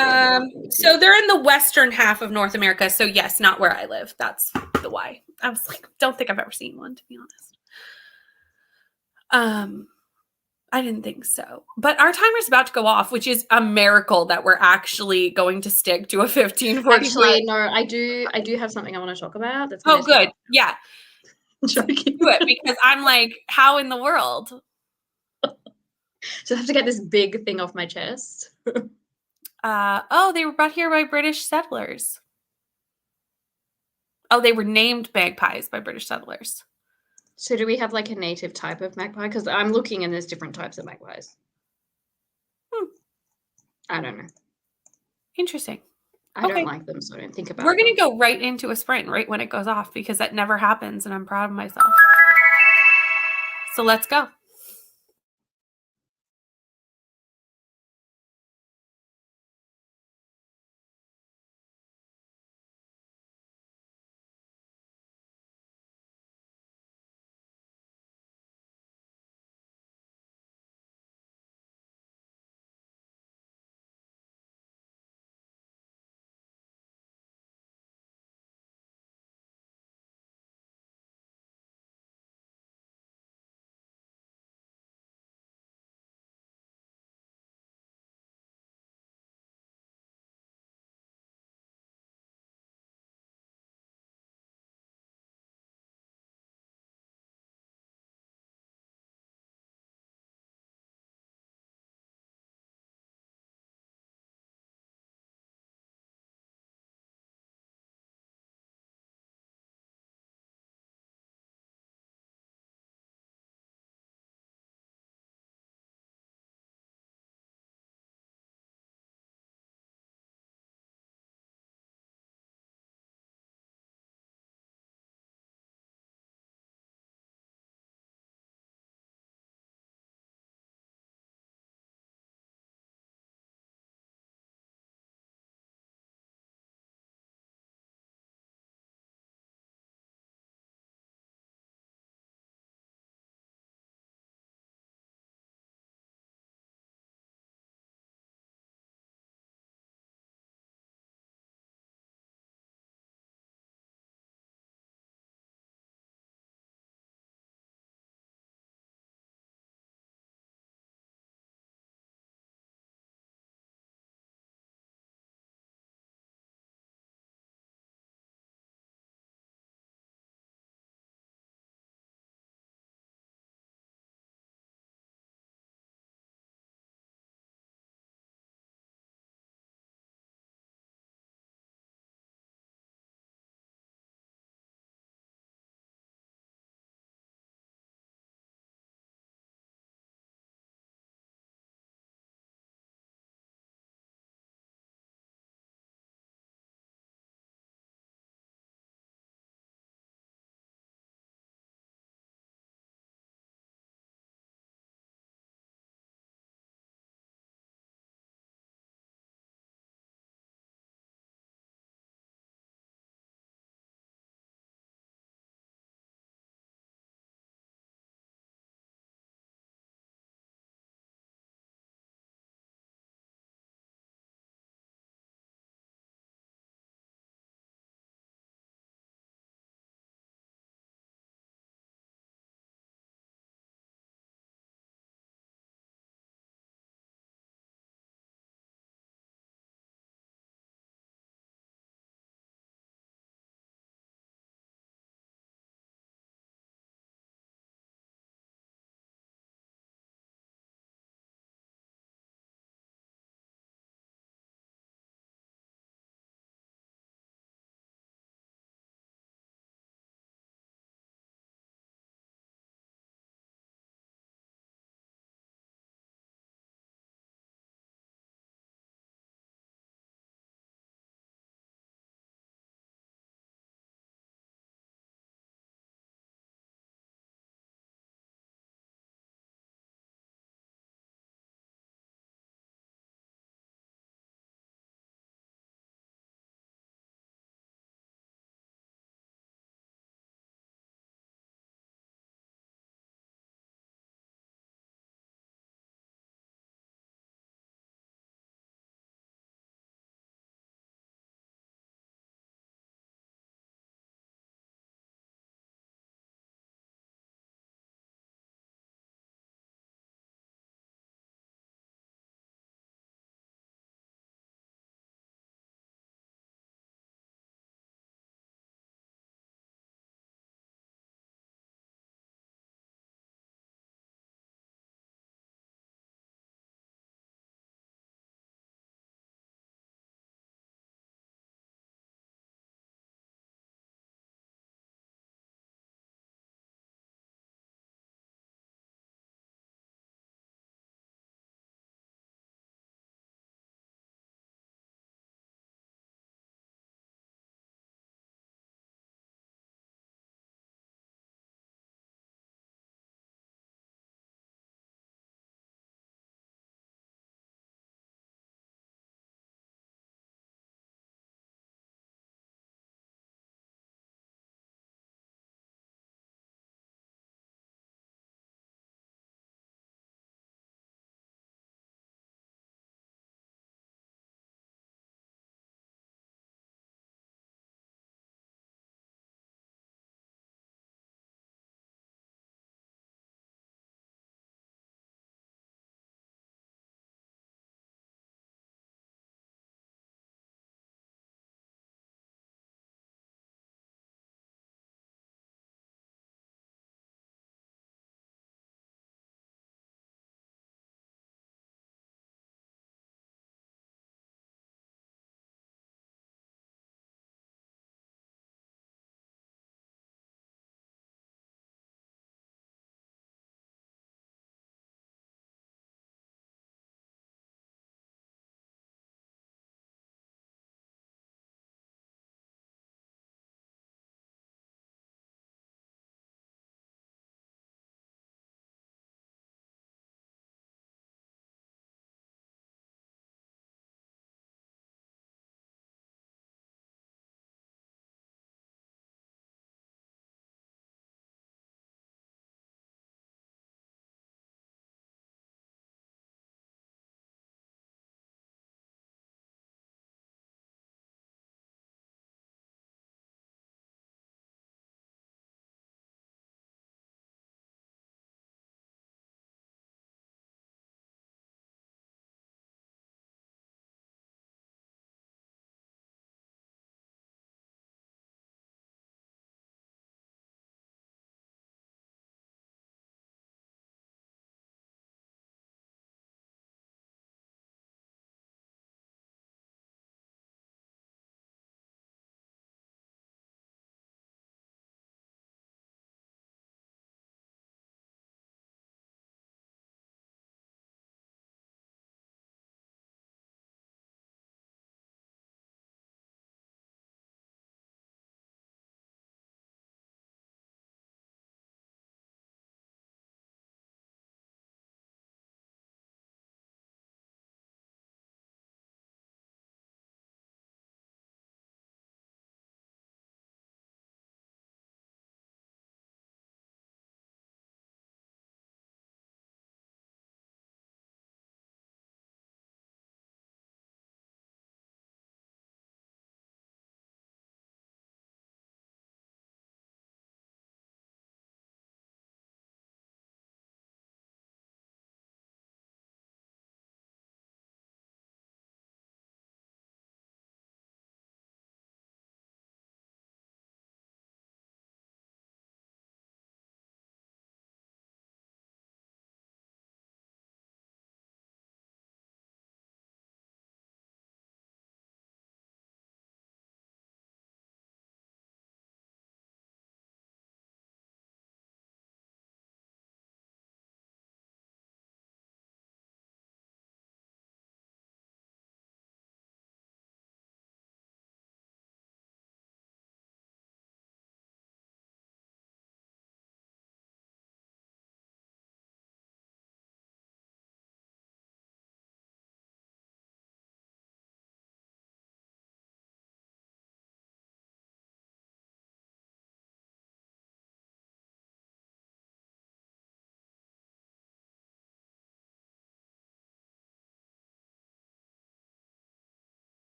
so they're in the western half of North America. So yes, not where I live. That's the why. I was like, don't think I've ever seen one, to be honest. I didn't think so. But our timer's about to go off, which is a miracle that we're actually going to stick to a 15:45. Actually, no, I do have something I want to talk about. That's good. Yeah. Joking. Do it, because I'm like, how in the world? So I have to get this big thing off my chest. They were brought here by British settlers. Oh, they were named magpies by British settlers. So do we have a native type of magpie? Because I'm looking and there's different types of magpies. I don't know. Interesting. I don't like them, so I don't think about it. We're going to go right into a sprint right when it goes off because that never happens, and I'm proud of myself. So let's go.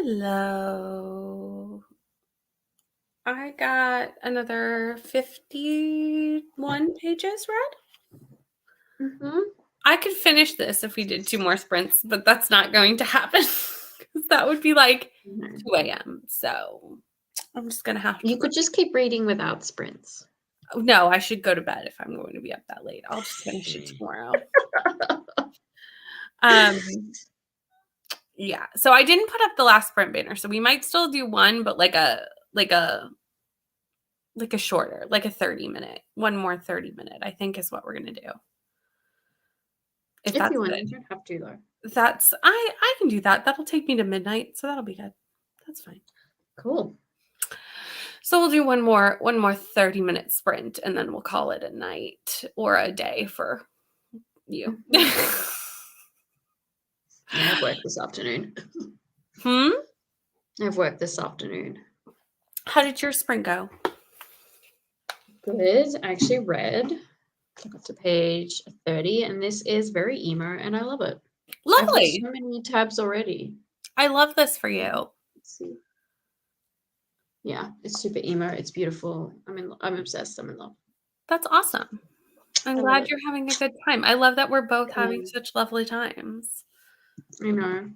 Hello. I got another 51 pages read. Mm-hmm. I could finish this if we did 2 more sprints, but that's not going to happen because that would be like 2 a.m. So I'm just going to have to. You could just keep reading without sprints. No, I should go to bed if I'm going to be up that late. I'll just finish it tomorrow. Yeah. So I didn't put up the last sprint banner, so we might still do one, but like a shorter, like a 30-minute, one more 30-minute, I think is what we're gonna do. If that's you want, good. you don't have to though. That's I can do that. That'll take me to midnight, so that'll be good. That's fine. Cool. So we'll do one more 30-minute sprint, and then we'll call it a night or a day for you. I have work this afternoon. I have work this afternoon. How did your sprint go? Good. I actually read. I got to page 30, and this is very emo, and I love it. Lovely. I've got so many tabs already. I love this for you. Let's see. Yeah, it's super emo. It's beautiful. I'm obsessed. I'm in love. That's awesome. I'm glad you're having a good time. I love that we're both having such lovely times. I know.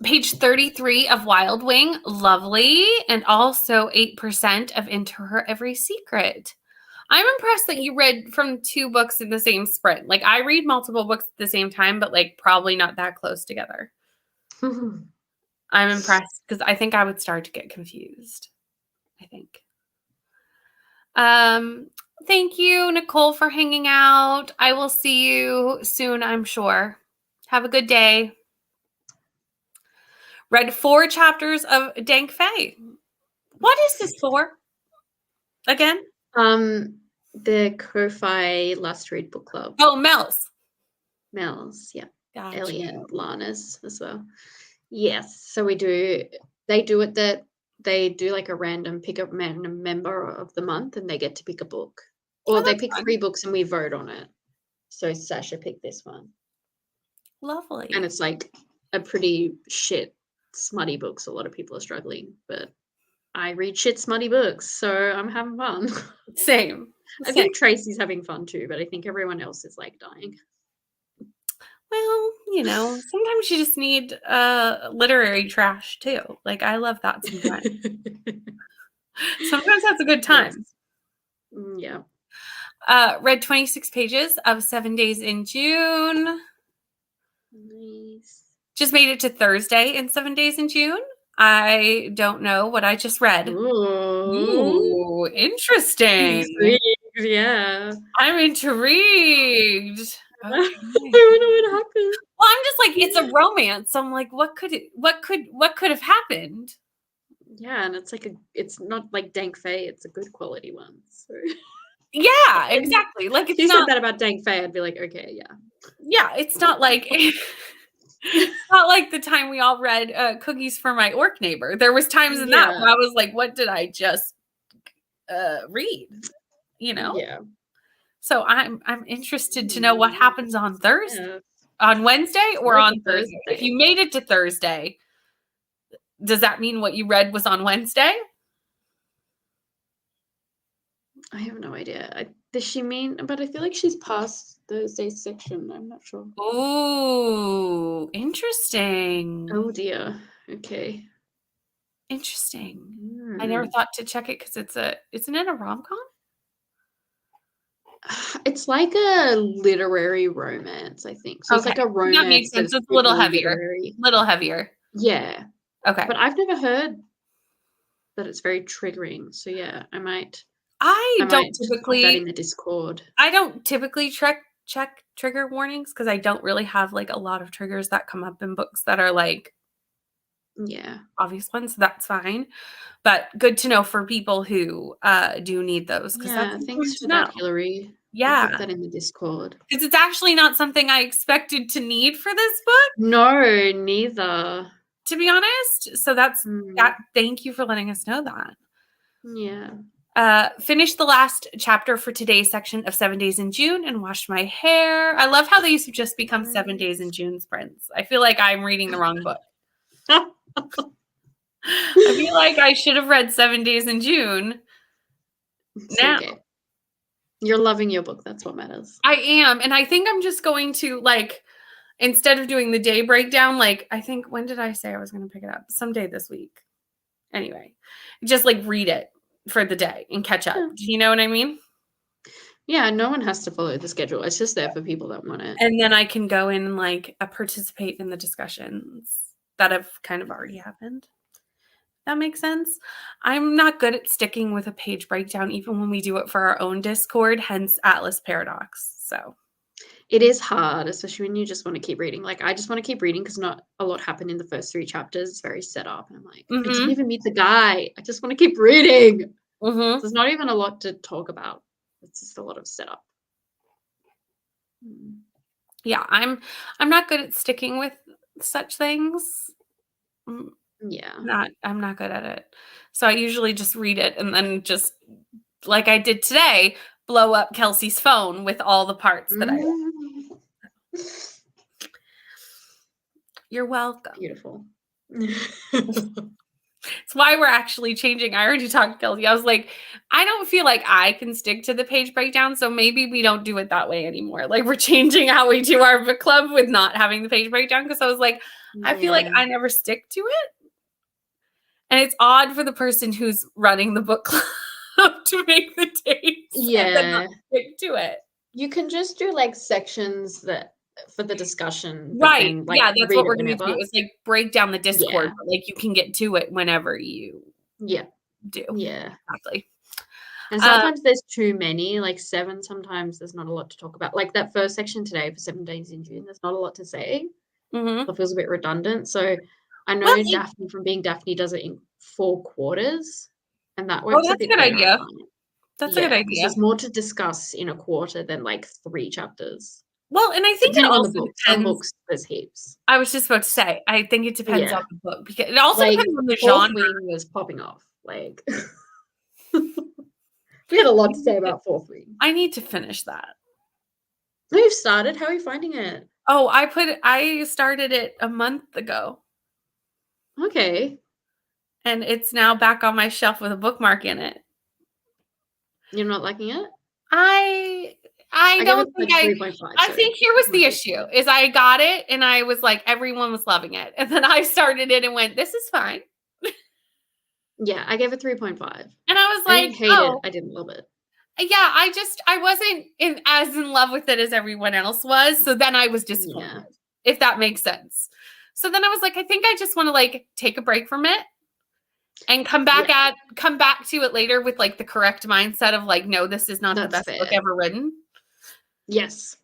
Page 33 of Wild Wing, lovely, and also 8% of Into Her Every Secret. I'm impressed that you read from 2 books in the same sprint. Like, I read multiple books at the same time, but like probably not that close together. I'm impressed because I think I would start to get confused. I think. Thank you, Nicole, for hanging out. I will see you soon, I'm sure. Have a good day. Read 4 chapters of Dank Fae. What is this for? Again? The Ko-Fi Last Read Book Club. Oh, Mel's, yeah. Gotcha. Ellie and Lana's as well. Yes. So they do it that they do like a random member of the month, and they get to pick a book. Or they pick 3 books and we vote on it. So Sasha picked this one. Lovely. And it's like a pretty shit, smutty book, so a lot of people are struggling. But I read shit, smutty books, so I'm having fun. Same. I think Tracy's having fun too, but I think everyone else is like dying. Well, sometimes you just need literary trash too. Like, I love that sometimes. Sometimes that's a good time. Yes. Yeah. Read 26 pages of 7 Days in June. Nice. Just made it to Thursday in 7 Days in June. I don't know what I just read. Ooh, interesting. Intrigued, yeah. I'm intrigued. Okay. I don't know what happened. Well, I'm just like, it's a romance. So I'm like, what could have happened? Yeah, and it's not like Dank Fae, it's a good quality one. So yeah, exactly. Like, if you said that about Dank Fae, I'd be like, okay, yeah. Yeah, it's not like it's not like the time we all read Cookies for My Orc Neighbor. There was times in that where I was like, what did I just read? Yeah. So I'm interested to know what happens on Thursday, on Wednesday, or like on Thursday. If you made it to Thursday, does that mean what you read was on Wednesday? I have no idea. Does she mean? But I feel like she's past Thursday's section. I'm not sure. Ooh, interesting. Oh dear. Okay. Interesting. I never thought to check it because isn't it a rom-com? It's like a literary romance, I think. So it's like a romance. That makes sense. It's a little heavier. Little heavier. Yeah. Okay. But I've never heard that it's very triggering. So yeah, I might don't typically put that in the Discord. I don't typically check trigger warnings because I don't really have like a lot of triggers that come up in books that are like obvious ones. So that's fine. But good to know for people who do need those. Yeah, thanks for that, Hillary. Yeah. I'll put that in the Discord. Because it's actually not something I expected to need for this book. No, neither. To be honest. So that's that. Thank you for letting us know that. Yeah. Finished the last chapter for today's section of 7 Days in June and washed my hair. I love how these have just become 7 Days in June sprints. I feel like I'm reading the wrong book. I feel like I should have read 7 Days in June. It's Now. okay. You're loving your book. That's what matters. I am. And I think I'm just going to, like, instead of doing the day breakdown, like, I think, when did I say I was going to pick it up? Someday this week. Anyway, just, like, read it for the day and catch up. Yeah. Do you know what I mean? Yeah, no one has to follow the schedule. It's just there for people that want it. And then I can go in and, like, participate in the discussions that have kind of already happened. That makes sense. I'm not good at sticking with a page breakdown, even when we do it for our own Discord, hence Atlas Paradox. So it is hard, especially when you just want to keep reading. Like, I just want to keep reading because not a lot happened in the first 3 chapters. It's very set up. And I'm like, I didn't even meet the guy. I just want to keep reading. Mm-hmm. There's not even a lot to talk about. It's just a lot of setup. Yeah, I'm not good at sticking with such things. Yeah. I'm not good at it. So I usually just read it and then just, like I did today, blow up Kelsey's phone with all the parts that I read. You're welcome. Beautiful. It's why we're actually changing. I already talked to Kelsey. I was like, I don't feel like I can stick to the page breakdown, so maybe we don't do it that way anymore. Like, we're changing how we do our book club with not having the page breakdown, because I was like, I feel like I never stick to it. And it's odd for the person who's running the book club to make the dates and then not stick to it. You can just do, like, sections that for the discussion. Right. Then, like, yeah, that's what we're going to whenever. do. Is, like, break down the Discord. Yeah. But, like, you can get to it whenever you do. Yeah. Exactly. And sometimes there's too many, like 7. Sometimes there's not a lot to talk about. Like that first section today for 7 Days in June, there's not a lot to say. Mm-hmm. It feels a bit redundant. So I know Daphne from Being Daphne does it in 4 quarters, and that works a bit better. Idea. That's a good idea. There's more to discuss in a quarter than like 3 chapters. Well, and I think depending it on also the book. depends. Some books there's heaps. I was just about to say, I think it depends on the book, because it also like, depends on the Fourth genre. Wing was popping off. Like, we had a lot to say about Fourth Wing. I need to finish that. Oh, you've started? How are you finding it? Oh, I started it a month ago. Okay. And it's now back on my shelf with a bookmark in it. You're not liking it? I don't think like 3.5, I think here was the issue, is I got it and I was like, everyone was loving it. And then I started it and went, this is fine. Yeah, I gave it 3.5. And I was I like, didn't hate it. I didn't love it. Yeah, I wasn't as in love with it as everyone else was. So then I was disappointed, if that makes sense. So then I was like, I think I just want to, like, take a break from it and come back to it later with, like, the correct mindset of, like, no, this is not the best book ever written. Yes.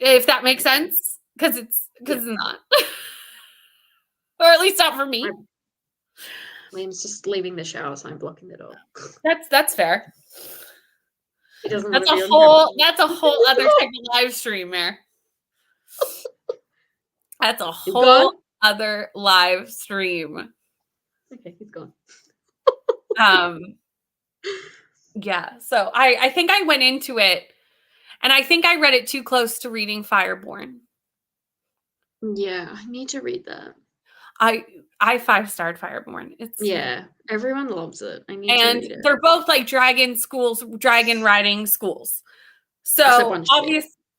If that makes sense. Because it's not. Or at least not for me. Liam's just leaving the shower, so I'm blocking the door. That's fair. He doesn't that's a whole other type of live stream there. That's a whole other live stream. Okay, he's gone. Yeah, so I think I went into it, and I think I read it too close to reading Fireborn. Yeah, I need to read that. I 5-starred Fireborn. Everyone loves it. I need to read it. They're both like dragon riding schools. So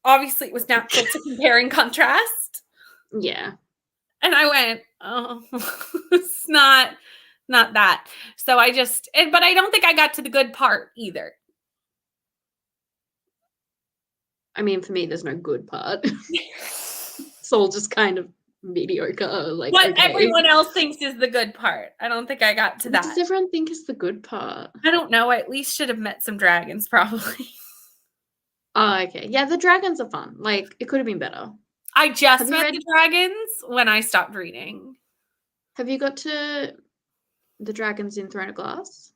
obviously it was natural to compare and contrast. Yeah. And I went, oh, it's not that. So I but I don't think I got to the good part either. I mean, for me, there's no good part. It's all just kind of mediocre. Like, what everyone else thinks is the good part. I don't think I got to that. What does everyone think is the good part? I don't know. I at least should have met some dragons, probably. Oh, okay. Yeah, the dragons are fun. Like, it could have been better. I just met the dragons when I stopped reading. Have you got to the dragons in Throne of Glass?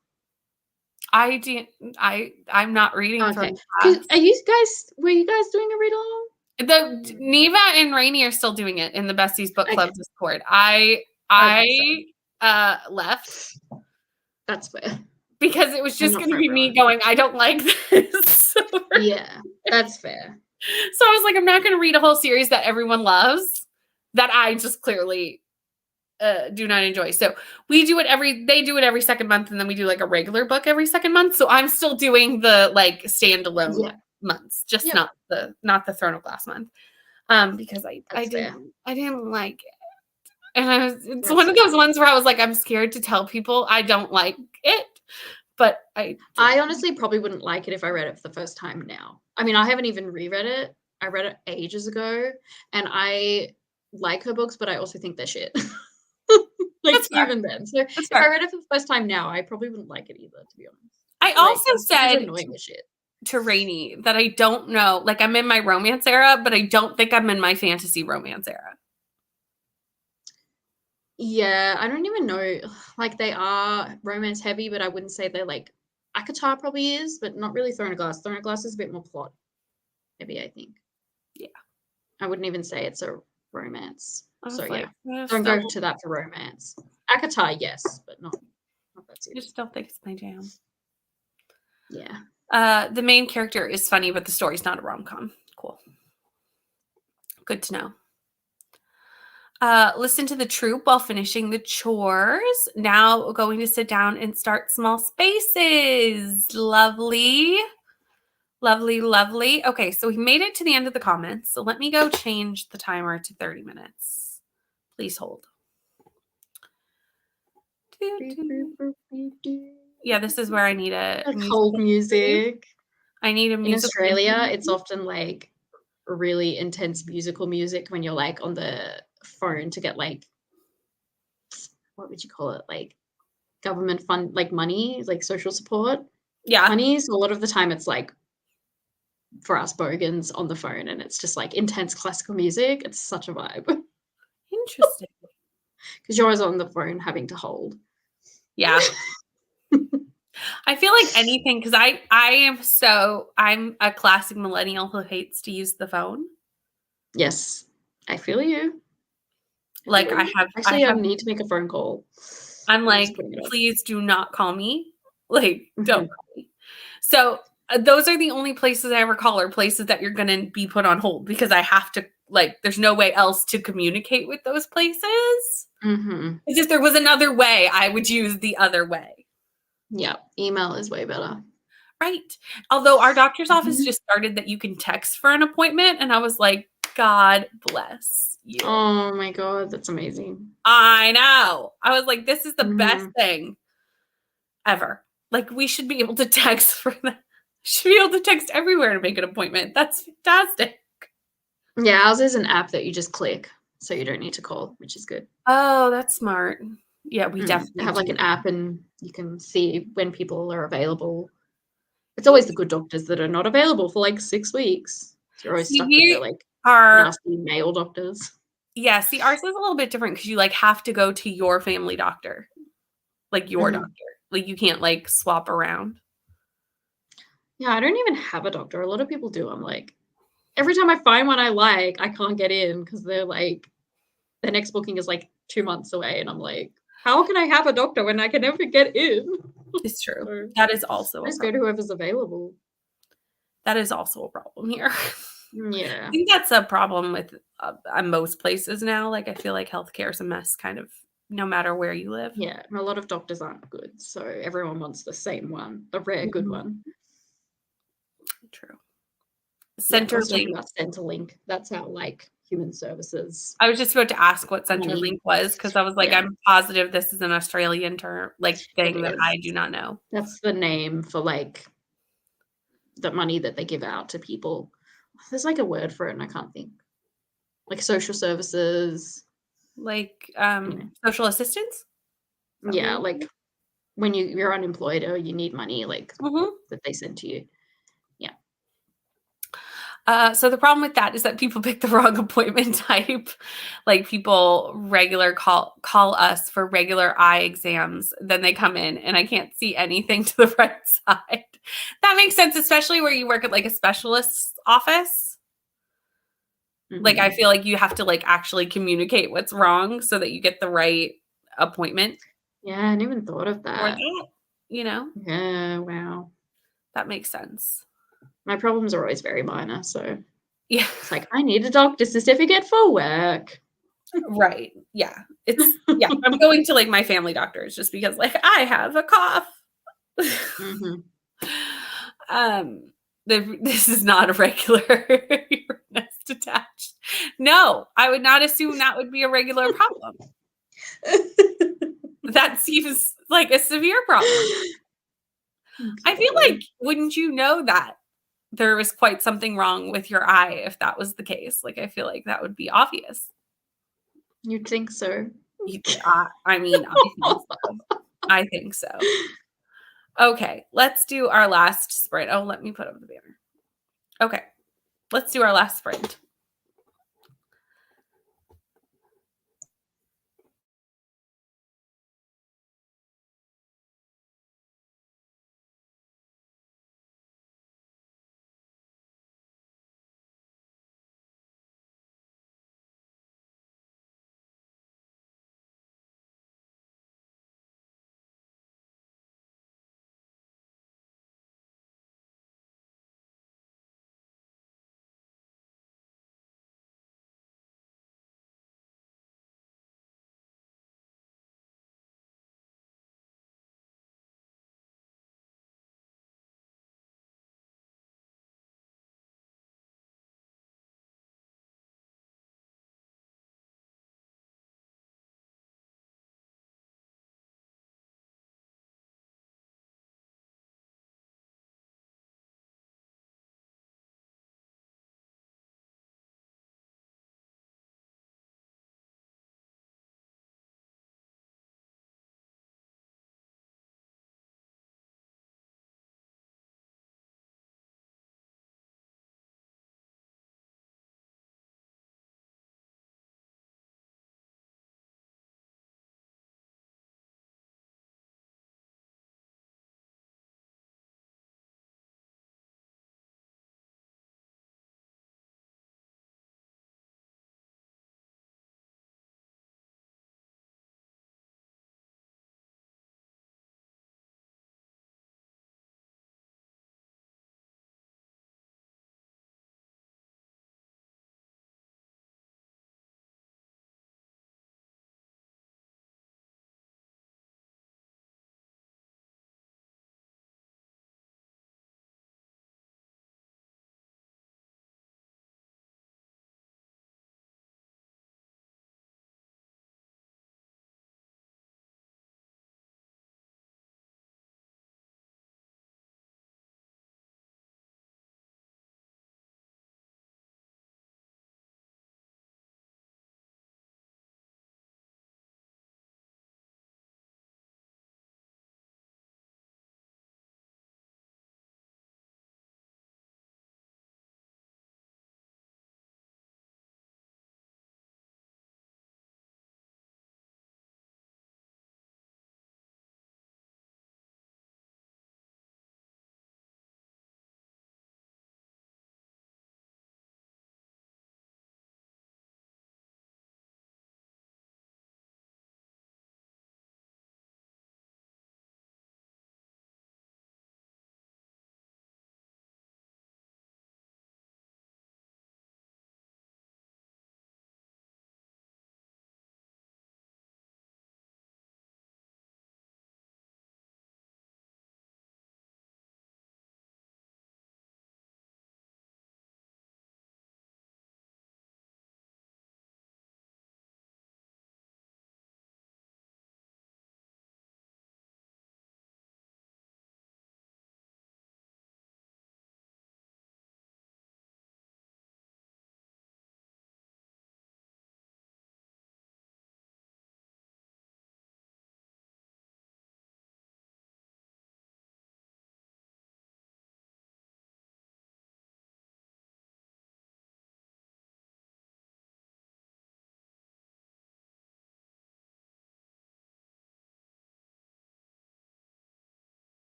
I'm not reading. Okay. Were you guys doing a read along? The Neva and Rainey are still doing it in the Besties Book Club Discord. I left. That's fair. because it was just not going to for be me everyone. going, I don't like this. Yeah, that's fair. So I was like, I'm not going to read a whole series that everyone loves that I just clearly do not enjoy. So they do it every second month, and then we do like a regular book every second month. So I'm still doing the like standalone months, just not the Throne of Glass month. Because I didn't like it. And it's one of those ones where I was like, I'm scared to tell people I don't like it. But I honestly probably wouldn't like it if I read it for the first time now. I mean, I haven't even reread it. I read it ages ago, and I like her books, but I also think they're shit. Like even then. So if I read it for the first time now, I probably wouldn't like it either, to be honest. I also said annoying as shit to Rainey that I don't know. Like, I'm in my romance era, but I don't think I'm in my fantasy romance era. Yeah, I don't even know. Like, they are romance heavy, but I wouldn't say they're like ACOTAR probably is, but not really Throne of Glass. Throne of Glass is a bit more plot heavy, I think. Yeah. I wouldn't even say it's a romance. So like, don't go to that for romance. ACOTAR, yes, but not that I just don't think it's my jam. Yeah. The main character is funny, but the story's not a rom-com. Cool. Good to know. Listen to the troop while finishing the chores. Now going to sit down and start small spaces. Lovely. Lovely, lovely. Okay, so we made it to the end of the comments. So let me go change the timer to 30 minutes. Please hold. Yeah, this is where I need a hold music. I need a music. In Australia, it's often like really intense musical music when you're like on the phone to get like, what would you call it? Like government fund, like money, like social support. Yeah. Money. So a lot of the time it's like for us bogans on the phone, and it's just like intense classical music. It's such a vibe. Interesting. Because you're always on the phone having to hold. Yeah. I feel like anything, because I'm a classic millennial who hates to use the phone. Yes, I feel you. Like I need to make a phone call. I'm like, please do not call me. Like, don't call me. So those are the only places I ever call, are places that you're going to be put on hold, because I have to, like, there's no way else to communicate with those places. Mm-hmm. It's just, there was another way, I would use the other way. Yeah, email is way better. Right. Although our doctor's office just started that you can text for an appointment, and I was like, God bless you. Oh my God, that's amazing. I know. I was like, this is the best thing ever. Like, we should be able to text for that. Should be able to text everywhere to make an appointment. That's fantastic. Yeah, ours is an app that you just click, so you don't need to call, which is good. Oh, that's smart. Yeah, we definitely have like an app, and you can see when people are available. It's always the good doctors that are not available for like 6 weeks. So you're always stuck with the like nasty male doctors. Yeah, see, ours is a little bit different because you like have to go to your family doctor, like your doctor. Like, you can't like swap around. Yeah, I don't even have a doctor. A lot of people do. I'm like, every time I find one I like, I can't get in because they're like, the next booking is like 2 months away, and I'm like, how can I have a doctor when I can never get in? It's true. So that is also just go to whoever's available. That is also a problem here. Yeah. I think that's a problem with most places now. Like, I feel like healthcare is a mess, kind of, no matter where you live. Yeah, and a lot of doctors aren't good, so everyone wants the same one, the rare good one. True. Centrelink. Centrelink. That's how like human services. I was just about to ask what Centrelink was, because I was like, I'm positive this is an Australian term, like thing that I do not know. That's the name for like the money that they give out to people. There's like a word for it, and I can't think. Like social services. Like social assistance? Yeah, like when you're unemployed or you need money, like that they send to you. Yeah. So the problem with that is that people pick the wrong appointment type. Like, people call us for regular eye exams. Then they come in and I can't see anything to the right side. That makes sense, especially where you work at like a specialist's office. Like, I feel like you have to like actually communicate what's wrong so that you get the right appointment. Yeah, I hadn't even thought of that. you know? Yeah, wow. That makes sense. My problems are always very minor, so Yeah. it's like, I need a doctor's certificate for work. Right. Yeah. Yeah. I'm going to like my family doctors just because like I have a cough. This is not a regular uranus detached. No, I would not assume that would be a regular problem. That seems like a severe problem. I feel like, wouldn't you know that there was quite something wrong with your eye if that was the case? Like, I feel like that would be obvious. You'd think so. I mean, I think so. Okay, let's do our last sprint. Oh, let me put up the banner. Okay, let's do our last sprint.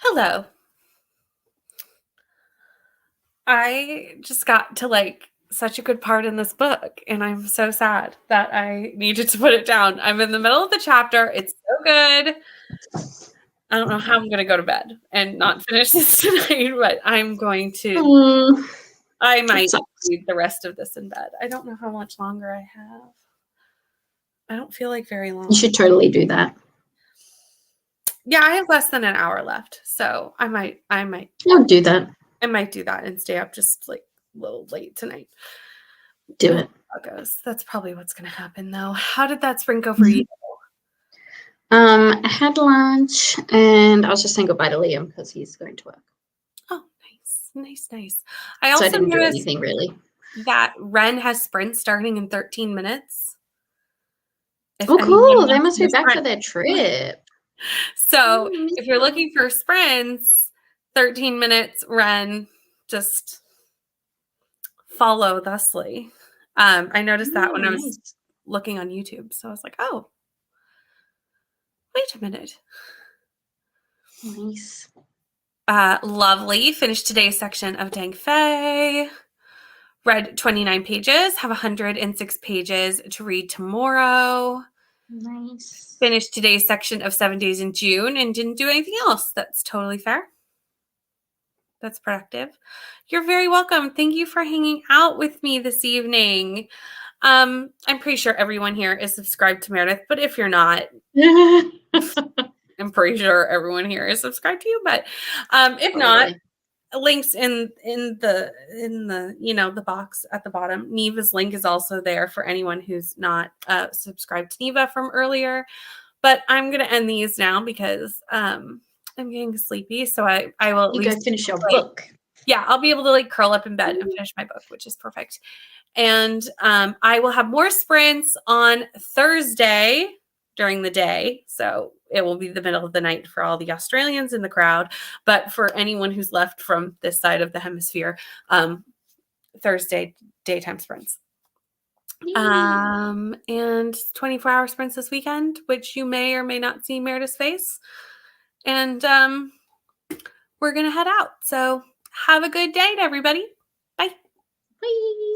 Hello. I just got to like such a good part in this book, and I'm so sad that I needed to put it down. I'm in the middle of the chapter. It's so good. I don't know how I'm going to go to bed and not finish this tonight, but I'm going to. I might read the rest of this in bed. I don't know how much longer I have. I don't feel like very long. You should totally do that. Yeah, I have less than an hour left, so I might. I'll do that. I might do that and stay up just like a little late tonight. Do it. That's probably what's going to happen, though. How did that spring go for you? I had lunch, and I was just saying goodbye to Liam because he's going to work. Oh, nice. I also didn't do noticed anything really. that Ren has sprints starting in 13 minutes. Oh, cool! They must be back for their trip. So if you're looking for sprints, 13 minutes, Ren, just follow thusly. I noticed that when I was looking on YouTube. So I was like, oh, wait a minute. Nice. Lovely. Finished today's section of Dang Fae. Read 29 pages, have 106 pages to read tomorrow. Nice. Finished today's section of 7 days in June and didn't do anything else. That's totally fair. That's productive. You're very welcome. Thank you for hanging out with me this evening. I'm pretty sure everyone here is subscribed to Meredith, but if you're not, I'm pretty sure everyone here is subscribed to you. But if not, links in the the box at the bottom. Neva's link is also there for anyone who's not subscribed to Neva from earlier. But I'm gonna end these now because I'm getting sleepy. So I will at least go finish your book. Yeah, I'll be able to like curl up in bed and finish my book, which is perfect. And I will have more sprints on Thursday during the day. So it will be the middle of the night for all the Australians in the crowd. But for anyone who's left from this side of the hemisphere, Thursday daytime sprints. And 24-hour sprints this weekend, which you may or may not see Meredith's face. And we're going to head out. So have a good day, everybody. Bye. Bye.